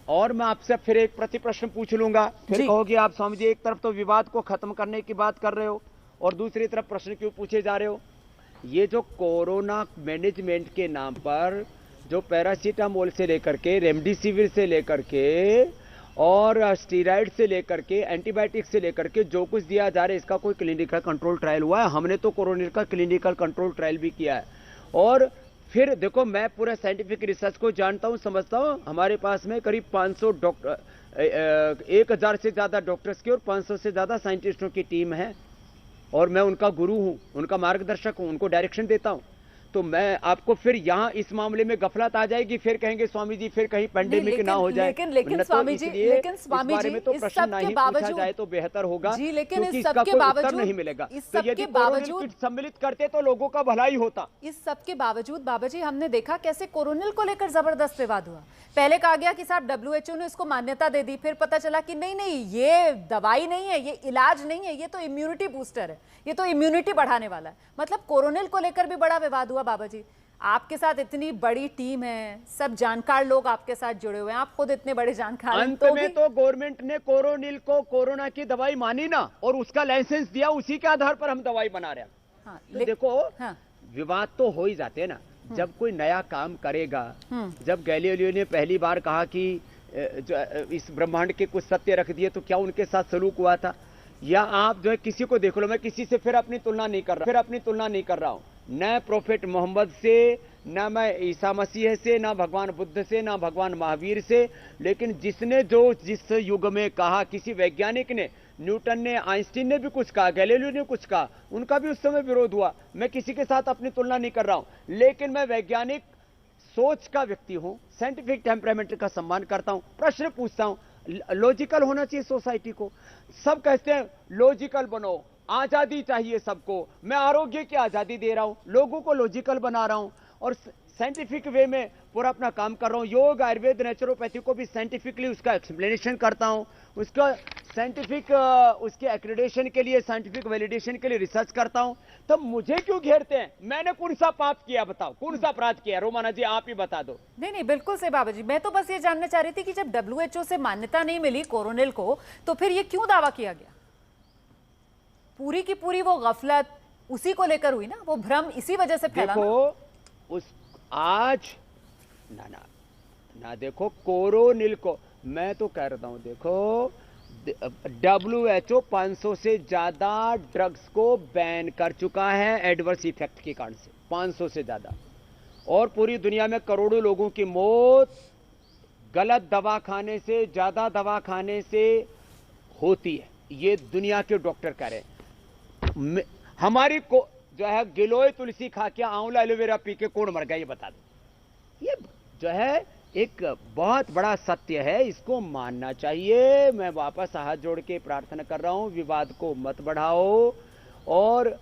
और मैं आपसे फिर एक प्रति प्रश्न पूछ लूंगा, फिर कहोगे आप स्वामी जी एक तरफ तो विवाद को खत्म करने की बात कर रहे हो और दूसरी तरफ प्रश्न क्यों पूछे जा रहे हो। ये जो कोरोना मैनेजमेंट के नाम पर जो पैरासीटामोल से लेकर के, रेमडेसिविर से लेकर के और स्टीराइड से लेकर के, एंटीबायोटिक से लेकर के जो कुछ दिया जा रहा है, इसका कोई क्लिनिकल कंट्रोल ट्रायल हुआ है? हमने तो कोरोना का क्लिनिकल कंट्रोल ट्रायल भी किया है। और फिर देखो, मैं पूरा साइंटिफिक रिसर्च को जानता हूं, समझता हूं। हमारे पास में करीब 500 1000 से ज्यादा डॉक्टर्स की और 500 से ज्यादा साइंटिस्टों की टीम है, और मैं उनका गुरु हूं, उनका मार्गदर्शक हूं, उनको डायरेक्शन देता हूं। तो मैं आपको फिर यहाँ इस मामले में गफलत आ जाएगी, फिर कहेंगे स्वामी जी फिर कहीं पेंडेमिक ना हो जाए। लेकिन स्वामी जी, लेकिन स्वामी जी, में तो इस प्रश्न सब नहीं के पूछा बावजूद जाए तो बेहतर होगा, जी, लेकिन क्योंकि इस इसका सब के कोई उत्तर बावजूद नहीं मिलेगा। इस तो सब यदि के कोरोनिल बावजूद किट सम्मिलित करते तो लोगों का भला ही होता। इस सब के बावजूद बाबा जी हमने देखा कैसे कोरोनिल को लेकर जबरदस्त विवाद हुआ। पहले कहा गया कि साहब WHO ने इसको मान्यता दे दी, फिर पता चला कि नहीं नहीं ये दवाई नहीं है, ये इलाज नहीं है, ये तो इम्यूनिटी बूस्टर है, ये तो इम्यूनिटी बढ़ाने वाला है। मतलब कोरोनिल को लेकर भी बड़ा विवाद हुआ। बाबा जी आपके साथ इतनी बड़ी टीम है, सब जानकार लोग आपके साथ जुड़े हुए हैं, आप खुद इतने बड़े जानकार हैं, अंत में तो गवर्नमेंट ने कोरोनिल को कोरोना की दवाई मानी ना, और उसका लाइसेंस दिया, उसी के आधार पर हम दवाई बना रहे हैं। हाँ, तो देखो हाँ, विवाद तो हो ही जाते हैं ना, जब कोई नया काम करेगा। जब गैलीलियो ने पहली बार कहा कि इस ब्रह्मांड के कुछ सत्य रख दिए, तो क्या उनके साथ सलूक हुआ था? या आप जो है किसी को देख लो, मैं किसी से फिर अपनी तुलना नहीं कर रहा हूं, न प्रोफेट मोहम्मद से, न मैं ईसा मसीह से, न भगवान बुद्ध से, न भगवान महावीर से, लेकिन जिसने जो जिस युग में कहा, किसी वैज्ञानिक ने, न्यूटन ने, आइंस्टीन ने भी कुछ कहा, गैलीलियो ने कुछ कहा, उनका भी उस समय विरोध हुआ। मैं किसी के साथ अपनी तुलना नहीं कर रहा हूं, लेकिन मैं वैज्ञानिक सोच का व्यक्ति हूं, साइंटिफिक टेम्परामेंट का सम्मान करता हूं, प्रश्न पूछता हूं। लॉजिकल होना चाहिए सोसाइटी को। सब कहते हैं लॉजिकल बनो, आजादी चाहिए सबको, मैं आरोग्य की आजादी दे रहा हूं, लोगों को लॉजिकल बना रहा हूं और साइंटिफिक वे में पूरा अपना काम कर रहा हूं। योग, आयुर्वेद, नेचुरोपैथी को भी साइंटिफिकली उसका एक्सप्लेनेशन करता हूं, उसका साइंटिफिक उसके एक्रेडिटेशन के लिए, साइंटिफिक वैलिडेशन के लिए रिसर्च करता हूं। तो मुझे क्यों घेरते हैं? मैंने कौन सा पाप किया बताओ, कौन सा अपराध किया? रोमाना जी आप ही बता दो। नहीं बिल्कुल से बाबा जी, मैं तो बस ये जानना चाह रही थी कि जब WHO से मान्यता नहीं मिली कोरोनिल को, तो फिर ये क्यों दावा किया गया? पूरी की पूरी वो गफलत उसी को लेकर हुई ना, वो भ्रम इसी वजह से फैला। देखो उस आज ना देखो कोरोनिल को, मैं तो कह रहा हूं, देखो WHO 500 से ज्यादा ड्रग्स को बैन कर चुका है एडवर्स इफेक्ट के कारण से, 500 से ज्यादा, और पूरी दुनिया में करोड़ों लोगों की मौत गलत दवा खाने से, ज्यादा दवा खाने से होती है। ये दुनिया के डॉक्टर कह रहे हैं। हमारी को जो है गिलोय तुलसी खा के, आंवला एलोवेरा पी के कौन मर गया ये बता दो। ये जो है एक बहुत बड़ा सत्य है, इसको मानना चाहिए। मैं वापस हाथ जोड़ के प्रार्थना कर रहा हूं, विवाद को मत बढ़ाओ और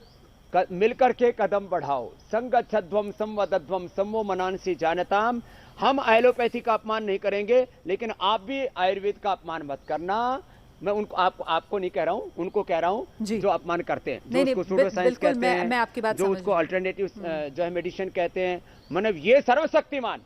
मिलकर के कदम बढ़ाओ। संगच्छध्वम संवदध्वम समो मनांसी जानताम। हम एलोपैथी का अपमान नहीं करेंगे, लेकिन आप भी आयुर्वेद का अपमान मत करना। मैं उनको आपको नहीं कह रहा हूं, उनको कह रहा हूं जो अपमान करते हैं, जो उसको सूडो साइंस कहते हैं, मैं आपकी बात जो उसको अल्टरनेटिव जो है मेडिसिन कहते हैं। मतलब ये सर्वशक्तिमान,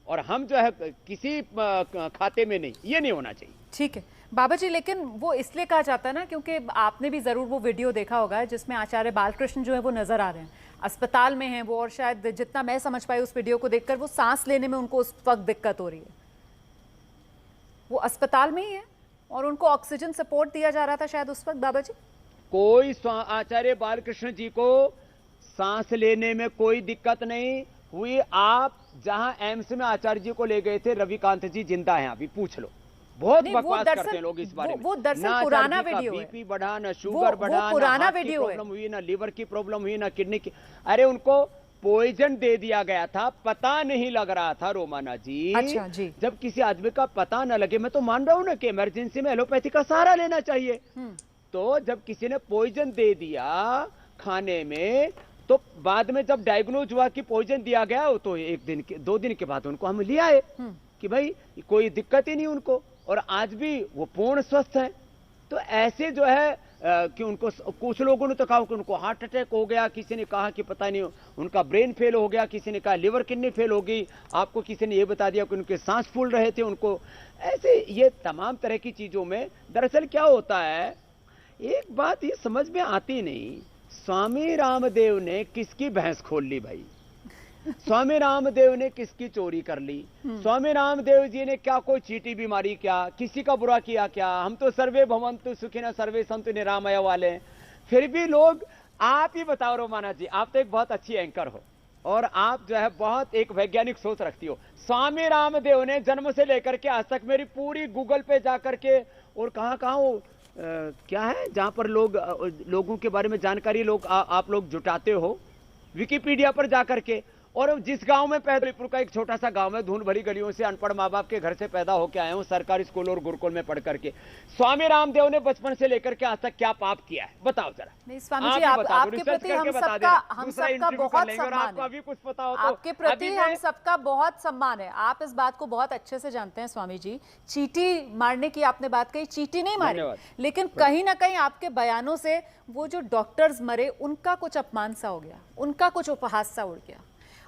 और हम जो है किसी खाते में नहीं, ये नहीं होना चाहिए। ठीक है बाबा जी, लेकिन वो इसलिए कहा जाता है ना, क्योंकि आपने भी जरूर वो वीडियो देखा होगा जिसमें आचार्य बालकृष्ण जो है वो नजर आ रहे हैं, अस्पताल में हैं वो, और शायद जितना मैं समझ पाई उस वीडियो को देखकर, वो सांस लेने में उनको उस वक्त दिक्कत हो रही है। वो अस्पताल में ही है और उनको ऑक्सीजन सपोर्ट दिया जा रहा था शायद उस वक्त। बाबा जी कोई आचार्य बालकृष्ण जी को सांस लेने में कोई दिक्कत नहीं हुई। आप जहां एम्स में आचार्य जी को ले गए थे, रविकांत जी जिंदा हैं, अभी पूछ लो। बहुत बकवास करते हैं लोग इस बारे में। वो दरअसल पुराना वीडियो है। बीपी बढ़ा, ना शुगर बढ़ा, पुराना वीडियो है, प्रॉब्लम हुई, ना लीवर की प्रॉब्लम हुई, ना किडनी की। अरे उनको पॉइजन दे दिया गया था, पता नहीं लग रहा था रोमाना जी। अच्छा जी। जब किसी आदमी का पता न लगे, मैं तो मान रहा हूं ना कि इमरजेंसी में एलोपैथी का सहारा लेना चाहिए। तो जब किसी ने पॉइजन दे दिया खाने में, तो बाद में जब डायग्नोज हुआ कि पॉइजन दिया गया, तो 1 दिन के 2 दिन के बाद उनको हम ले आए कि भाई कोई दिक्कत ही नहीं उनको, और आज भी वो पूर्ण स्वस्थ है। तो ऐसे जो है कि उनको, कुछ लोगों ने तो कहा कि उनको हार्ट अटैक हो गया, किसी ने कहा कि पता नहीं उनका ब्रेन फेल हो गया, किसी ने कहा लिवर किडनी फेल हो गई, आपको किसी ने ये बता दिया कि उनके सांस फूल रहे थे उनको। ऐसे ये तमाम तरह की चीजों में दरअसल क्या होता है, एक बात ये समझ में आती नहीं, स्वामी रामदेव ने किसकी भैंस खोल ली भाई? स्वामी रामदेव ने किसकी चोरी कर ली? स्वामी रामदेव जी ने क्या कोई चीटी बीमारी, क्या किसी का बुरा किया क्या? हम तो सर्वे भवन्तु सुखिनः सर्वे सन्तु निरामया वाले। फिर भी लोग, आप ही बताओ रोमाना जी, आप तो एक बहुत अच्छी एंकर हो, और आप जो है बहुत एक वैज्ञानिक सोच रखती हो। स्वामी रामदेव ने जन्म से लेकर के आज तक मेरी पूरी गूगल पे जा करके और कहाँ वो क्या है जहां पर लोगों के बारे में जानकारी आप लोग जुटाते हो, विकिपीडिया पर जाकर के। और जिस गांव में पैदलपुर का एक छोटा सा गांव है, धूल भरी गलियों से अनपढ़ माँ बाप के घर से पैदा होकर आया हूं, सरकारी स्कूल और गुरुकुल में पढ़ करके। स्वामी रामदेव ने बचपन से लेकर के आज तक क्या पाप किया है बताओ जरा। नहीं स्वामी जी, आपके प्रति हम सबका बहुत सम्मान है। अभी कुछ पता हो तो आपके प्रति हम सबका बहुत सम्मान है। आप इस बात को बहुत अच्छे से जानते हैं स्वामी जी। चींटी मारने की आपने बात कही, चींटी नहीं मारी, लेकिन कहीं ना कहीं आपके बयानों से वो जो डॉक्टर्स मरे उनका कुछ अपमान सा हो गया, उनका कुछ उपहास सा उड़ गया।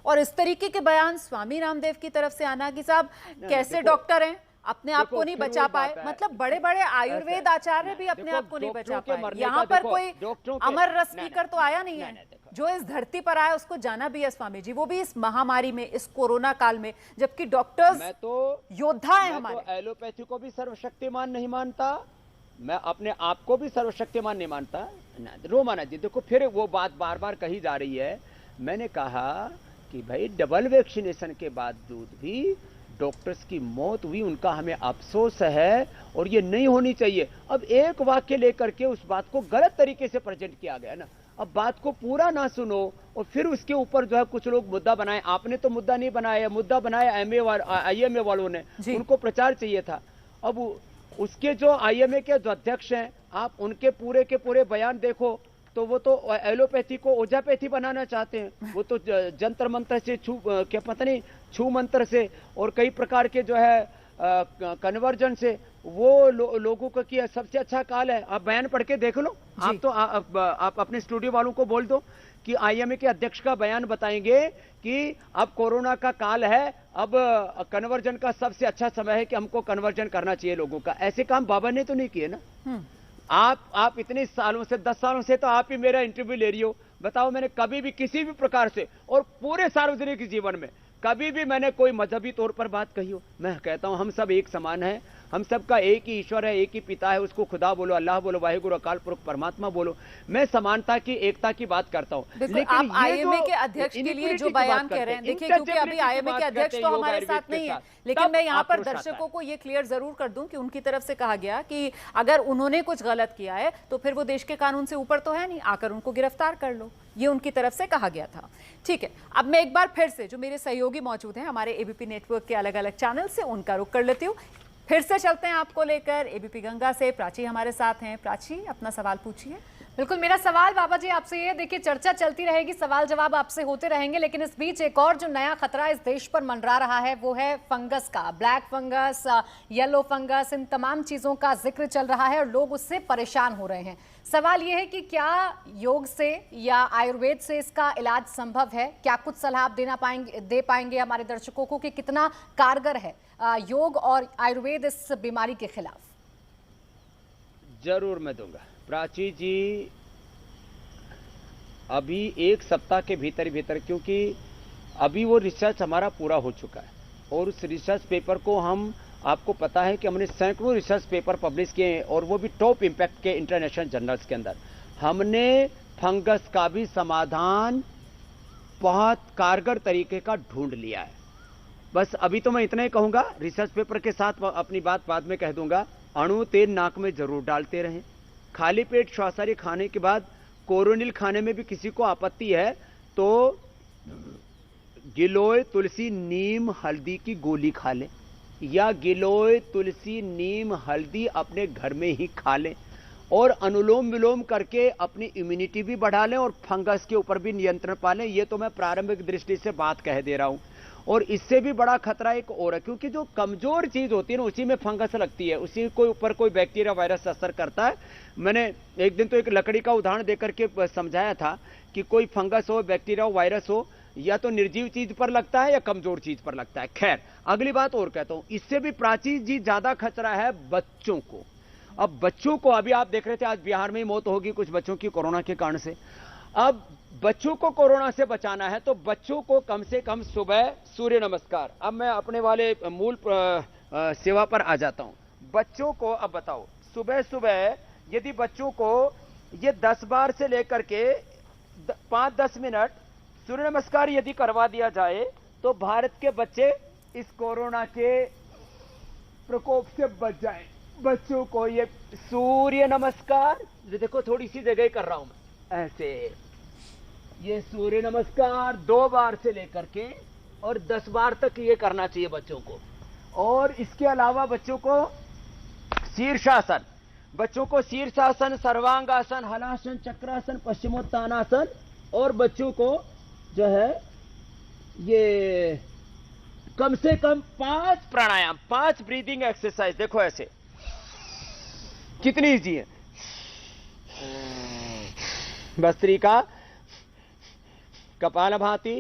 और इस तरीके के बयान स्वामी रामदेव की तरफ से आना कि साहब कैसे डॉक्टर हैं, अपने आप को नहीं बचा पाए, मतलब बड़े बड़े आयुर्वेद आचार्य भी अपने आप को नहीं बचा पाए। यहाँ पर कोई अमर रस पीकर तो आया नहीं है, जो इस धरती पर आया उसको जाना भी है स्वामी जी, वो भी इस महामारी में, इस कोरोना काल में, जबकि डॉक्टर्स योद्धा है हमारे। एलोपैथी को भी सर्वशक्तिमान नहीं मानता, मैं अपने आप को भी सर्वशक्तिमान नहीं मानता। रोमाना जी देखो, फिर वो बात बार बार कही जा रही है। मैंने कहा कि भाई डबल वैक्सीनेशन के बावजूद भी डॉक्टर्स की मौत हुई, उनका हमें अफसोस है और ये नहीं होनी चाहिए। अब एक वाक्य लेकर के उस बात को गलत तरीके से प्रेजेंट किया गया ना। अब बात को पूरा ना सुनो और फिर उसके ऊपर जो है कुछ लोग मुद्दा बनाए। आपने तो मुद्दा नहीं बनाया, मुद्दा बनाया IMA वालों ने, उनको प्रचार चाहिए था। अब उसके जो IMA के जो अध्यक्ष हैं, आप उनके पूरे के पूरे बयान देखो तो वो तो एलोपैथी को ओझापैथी बनाना चाहते हैं। वो तो जंतर मंत्र से क्या पता नहीं छू मंत्र से और कई प्रकार के जो है कन्वर्जन से वो लोगों का किया सबसे अच्छा काल है। आप बयान पढ़ के देख लो। आप तो आप अपने स्टूडियो वालों को बोल दो कि IMA के अध्यक्ष का बयान बताएंगे कि अब कोरोना का काल है, अब कन्वर्जन का सबसे अच्छा समय है कि हमको कन्वर्जन करना चाहिए लोगों का। ऐसे काम बाबा ने तो नहीं किए ना। आप इतने सालों से 10 सालों से तो आप ही मेरा इंटरव्यू ले रही हो। बताओ मैंने कभी भी किसी भी प्रकार से और पूरे सार्वजनिक जीवन में कभी भी मैंने कोई मजहबी तौर पर बात कही हो? मैं कहता हूं हम सब एक समान हैं, हम सबका एक ही ईश्वर है, एक ही पिता है, उसको खुदा बोलो, अल्लाह बोलो, वाहिगुरु अकाल पुरख परमात्मा बोलो। मैं समानता की एकता की बात करता हूं। लेकिन आप IMA के अध्यक्ष के लिए जो बयान कह रहे हैं, देखिए क्योंकि अभी IMA के अध्यक्ष तो हमारे साथ नहीं है, लेकिन मैं यहाँ पर दर्शकों को ये क्लियर जरूर कर दूं कि उनकी तरफ से कहा गया कि अगर उन्होंने कुछ गलत किया है तो फिर वो देश के कानून से ऊपर तो है नहीं, आकर उनको गिरफ्तार कर लो, ये उनकी तरफ से कहा गया था। ठीक है, अब मैं एक बार फिर से जो मेरे सहयोगी मौजूद हैं हमारे ABP नेटवर्क के अलग अलग चैनल से, उनका रुख कर लेती हूँ। फिर से चलते हैं आपको लेकर ABP गंगा से। प्राची हमारे साथ हैं। प्राची, अपना सवाल पूछिए। बिल्कुल, मेरा सवाल बाबा जी आपसे ये, देखिए चर्चा चलती रहेगी, सवाल जवाब आपसे होते रहेंगे, लेकिन इस बीच एक और जो नया खतरा इस देश पर मंडरा रहा है वो है फंगस का। ब्लैक फंगस, येलो फंगस, इन तमाम चीज़ों का जिक्र चल रहा है और लोग उससे परेशान हो रहे हैं। सवाल ये है कि क्या योग से या आयुर्वेद से इसका इलाज संभव है? क्या कुछ सलाह आप दे पाएंगे हमारे दर्शकों को कि कितना कारगर है योग और आयुर्वेद इस बीमारी के खिलाफ? जरूर मैं दूंगा प्राची जी। अभी एक सप्ताह के भीतर क्योंकि अभी वो रिसर्च हमारा पूरा हो चुका है और उस रिसर्च पेपर को हम, आपको पता है कि हमने सैकड़ों रिसर्च पेपर पब्लिश किए हैं और वो भी टॉप इम्पैक्ट के इंटरनेशनल जर्नल्स के अंदर। हमने फंगस का भी समाधान बहुत कारगर तरीके का ढूंढ लिया है। बस अभी तो मैं इतना ही कहूंगा, रिसर्च पेपर के साथ अपनी बात बाद में कह दूंगा। अणु तेल नाक में जरूर डालते रहें। खाली पेट श्वासाहारी खाने के बाद कोरोनिल खाने में भी किसी को आपत्ति है तो गिलोय तुलसी नीम हल्दी की गोली खा लें, या गिलोय तुलसी नीम हल्दी अपने घर में ही खा लें और अनुलोम विलोम करके अपनी इम्यूनिटी भी बढ़ा लें और फंगस के ऊपर भी नियंत्रण पा लें। ये तो मैं प्रारंभिक दृष्टि से बात कह दे रहा हूं। और इससे भी बड़ा खतरा एक और है, क्योंकि जो कमजोर चीज होती है ना उसी में फंगस लगती है, उसी के ऊपर कोई बैक्टीरिया वायरस असर करता है। मैंने एक दिन तो एक लकड़ी का उदाहरण देकर के समझाया था कि कोई फंगस हो, बैक्टीरिया हो, वायरस हो, या तो निर्जीव चीज पर लगता है या कमजोर चीज पर लगता है। खैर अगली बात और कहता हूं, इससे भी प्राची जी ज्यादा खतरा है बच्चों को। अब बच्चों को, अभी आप देख रहे थे आज बिहार में ही मौत होगी कुछ बच्चों की कोरोना के कारण से। अब बच्चों को कोरोना से बचाना है तो बच्चों को कम से कम सुबह सूर्य नमस्कार। अब मैं अपने वाले मूल सेवा पर आ जाता हूं। बच्चों को अब बताओ, सुबह सुबह यदि बच्चों को ये 10 बार से लेकर के 5-10 मिनट सूर्य नमस्कार यदि करवा दिया जाए तो भारत के बच्चे इस कोरोना के प्रकोप से बच जाए। बच्चों को ये सूर्य नमस्कार, ये देखो थोड़ी सी जगह कर रहा हूं मैं, ऐसे ये सूर्य नमस्कार 2 बार से लेकर के और 10 बार तक ये करना चाहिए बच्चों को। और इसके अलावा बच्चों को शीर्षासन, बच्चों को शीर्षासन, सर्वांगासन, हलासन, चक्रासन, पश्चिमोत्तानासन, और बच्चों को जो है ये कम से कम 5 प्राणायाम, 5 ब्रीदिंग एक्सरसाइज। देखो ऐसे कितनी इजी है। भस्त्रिका, कपालभाति,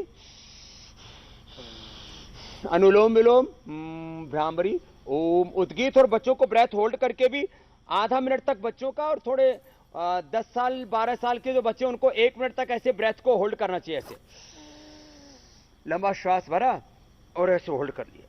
अनुलोम विलोम, भ्रामरी, ओम, उद्गीत। और बच्चों को ब्रेथ होल्ड करके भी आधा मिनट तक बच्चों का, और थोड़े 10 साल 12 साल के जो बच्चे उनको 1 मिनट तक ऐसे ब्रेथ को होल्ड करना चाहिए। ऐसे लंबा श्वास भरा और ऐसे होल्ड कर लिया।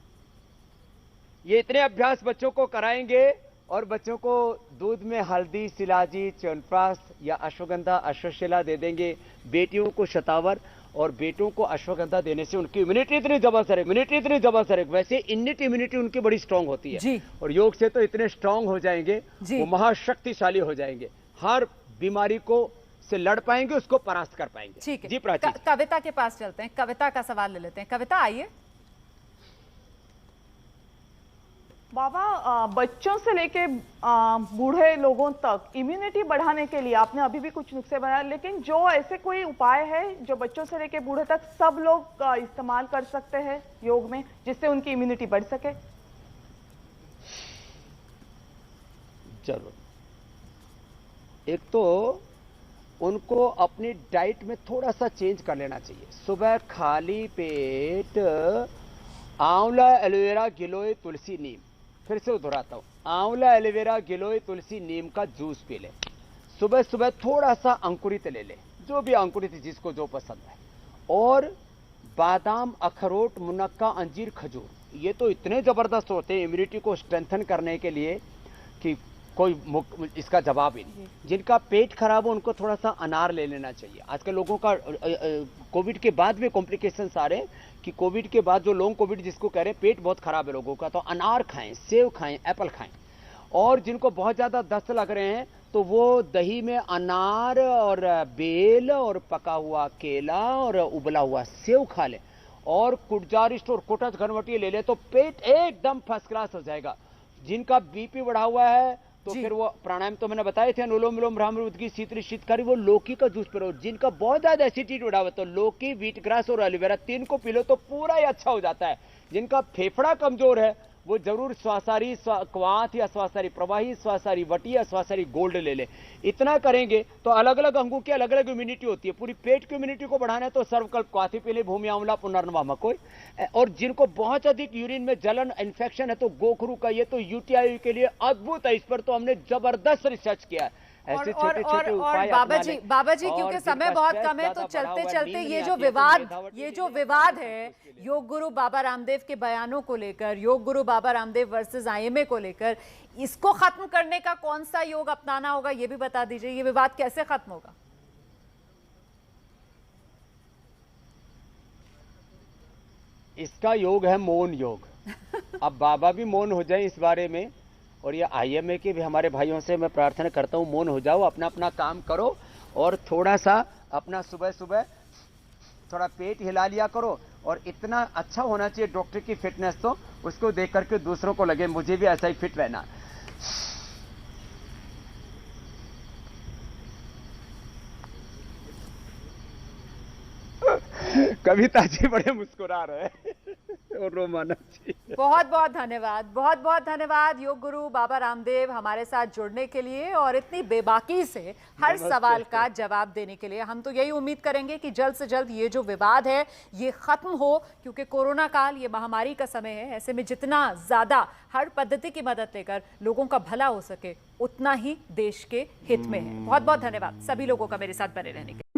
ये इतने अभ्यास बच्चों को कराएंगे। और बच्चों को दूध में हल्दी, शिलाजी, च्यवनप्राश या अश्वगंधा, अश्वशिला दे देंगे। बेटियों को शतावर और बेटों को अश्वगंधा देने से उनकी इम्यूनिटी इतनी जबरदस्त रहेगी। वैसे इन्नेट इम्यूनिटी उनकी बड़ी स्ट्रांग होती है जी। और योग से तो इतने स्ट्रांग हो जाएंगे, वो महाशक्तिशाली हो जाएंगे, हर बीमारी को से लड़ पाएंगे, उसको परास्त कर पाएंगे। ठीक है जी प्राची। कविता के पास चलते हैं, कविता का सवाल ले लेते हैं। कविता आइए। बाबा, बच्चों से लेके बूढ़े लोगों तक इम्यूनिटी बढ़ाने के लिए आपने अभी भी कुछ नुस्खे बनाए, लेकिन जो ऐसे कोई उपाय है जो बच्चों से लेके बूढ़े तक सब लोग इस्तेमाल कर सकते हैं योग में, जिससे उनकी इम्यूनिटी बढ़ सके? जरूर। एक तो उनको अपनी डाइट में थोड़ा सा चेंज कर लेना चाहिए। सुबह खाली पेट आंवला, एलोवेरा, गिलोय, तुलसी, नीम, फिर से दोहराता हूं, आंवला, एलोवेरा, गिलोय, तुलसी, नीम का जूस पी ले। सुबह सुबह थोड़ा सा अंकुरित ले ले, जो भी अंकुरित जिसको जो पसंद है। और बादाम, अखरोट, मुनक्का, अंजीर, खजूर, ये तो इतने जबरदस्त होते हैं इम्यूनिटी को स्ट्रेंथन करने के लिए कि कोई इसका जवाब ही नहीं। जिनका पेट खराब हो उनको थोड़ा सा अनार ले लेना चाहिए। आजकल लोगों का कोविड के बाद भी कॉम्प्लिकेशंस आ रहे हैं कि कोविड के बाद जो लॉन्ग कोविड जिसको कह रहे हैं, पेट बहुत खराब है लोगों का, तो अनार खाएं, सेब खाएं, एप्पल खाएं। और जिनको बहुत ज्यादा दस्त लग रहे हैं तो वो दही में अनार और बेल और पका हुआ केला और उबला हुआ सेव खा ले। और कुटजारिष्ट और कोटस घनवटी ले ले तो पेट एकदम फर्स्ट क्लास हो जाएगा। जिनका बीपी बढ़ा हुआ है तो फिर वो प्राणायाम तो मैंने बताए थे, अनुलोम विलोम, भ्रामरी, उद्गीत, शीतली, शीतकारी, वो लौकी का जूस पिलो। जिनका बहुत ज्यादा एसिडिटी बढ़ा हुआ तो लौकी, व्हीट ग्रास और एलोवेरा 3 को पी लो तो पूरा ही अच्छा हो जाता है। जिनका फेफड़ा कमजोर है वो जरूर श्वासारी क्वाथ या श्वासारी प्रवाही, श्वासारी वटी या श्वासारी गोल्ड ले ले। इतना करेंगे तो अलग अलग अंगों की अलग अलग इम्यूनिटी होती है। पूरी पेट की इम्यूनिटी को बढ़ाना है तो सर्वकल्प, क्वाथी पी ले, भूमि आंवला, पुनर्नवा, मकोई। और जिनको बहुत अधिक यूरिन में जलन इन्फेक्शन है तो गोखरू का, ये तो यूटीआई के लिए अद्भुत है। इस पर तो हमने जबरदस्त रिसर्च किया है। ऐसे छोटे छोटे उपाय बाबा जी क्योंकि समय बहुत कम है तो चलते चलते ये जो विवाद है योग गुरु बाबा रामदेव के बयानों को लेकर, योग गुरु बाबा रामदेव वर्सेस आईएमए को लेकर, इसको खत्म करने का कौन सा योग अपनाना होगा ये भी बता दीजिए। ये विवाद कैसे खत्म होगा? इसका योग है मौन योग। अब बाबा भी मौन हो जाए इस बारे में, और ये आईएमए के भी हमारे भाइयों से मैं प्रार्थना करता हूं मौन हो जाओ, अपना अपना काम करो और थोड़ा सा अपना सुबह सुबह थोड़ा पेट हिला लिया करो। और इतना अच्छा होना चाहिए डॉक्टर की फिटनेस, तो उसको देख करके दूसरों को लगे मुझे भी ऐसा ही फिट रहना। कविता जी बड़े मुस्कुरा रहे हैं और रोमाना जी। बहुत बहुत धन्यवाद, बहुत बहुत धन्यवाद योग गुरु बाबा रामदेव हमारे साथ जुड़ने के लिए और इतनी बेबाकी से हर सवाल का जवाब देने के लिए। हम तो यही उम्मीद करेंगे कि जल्द से जल्द ये जो विवाद है ये खत्म हो, क्योंकि कोरोना काल ये महामारी का समय है। ऐसे में जितना ज्यादा हर पद्धति की मदद लेकर लोगों का भला हो सके उतना ही देश के हित में है। बहुत बहुत धन्यवाद सभी लोगों का मेरे साथ बने रहने के लिए।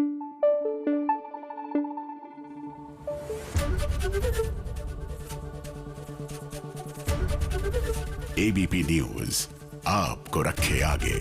एबीपी न्यूज आपको रखे आगे।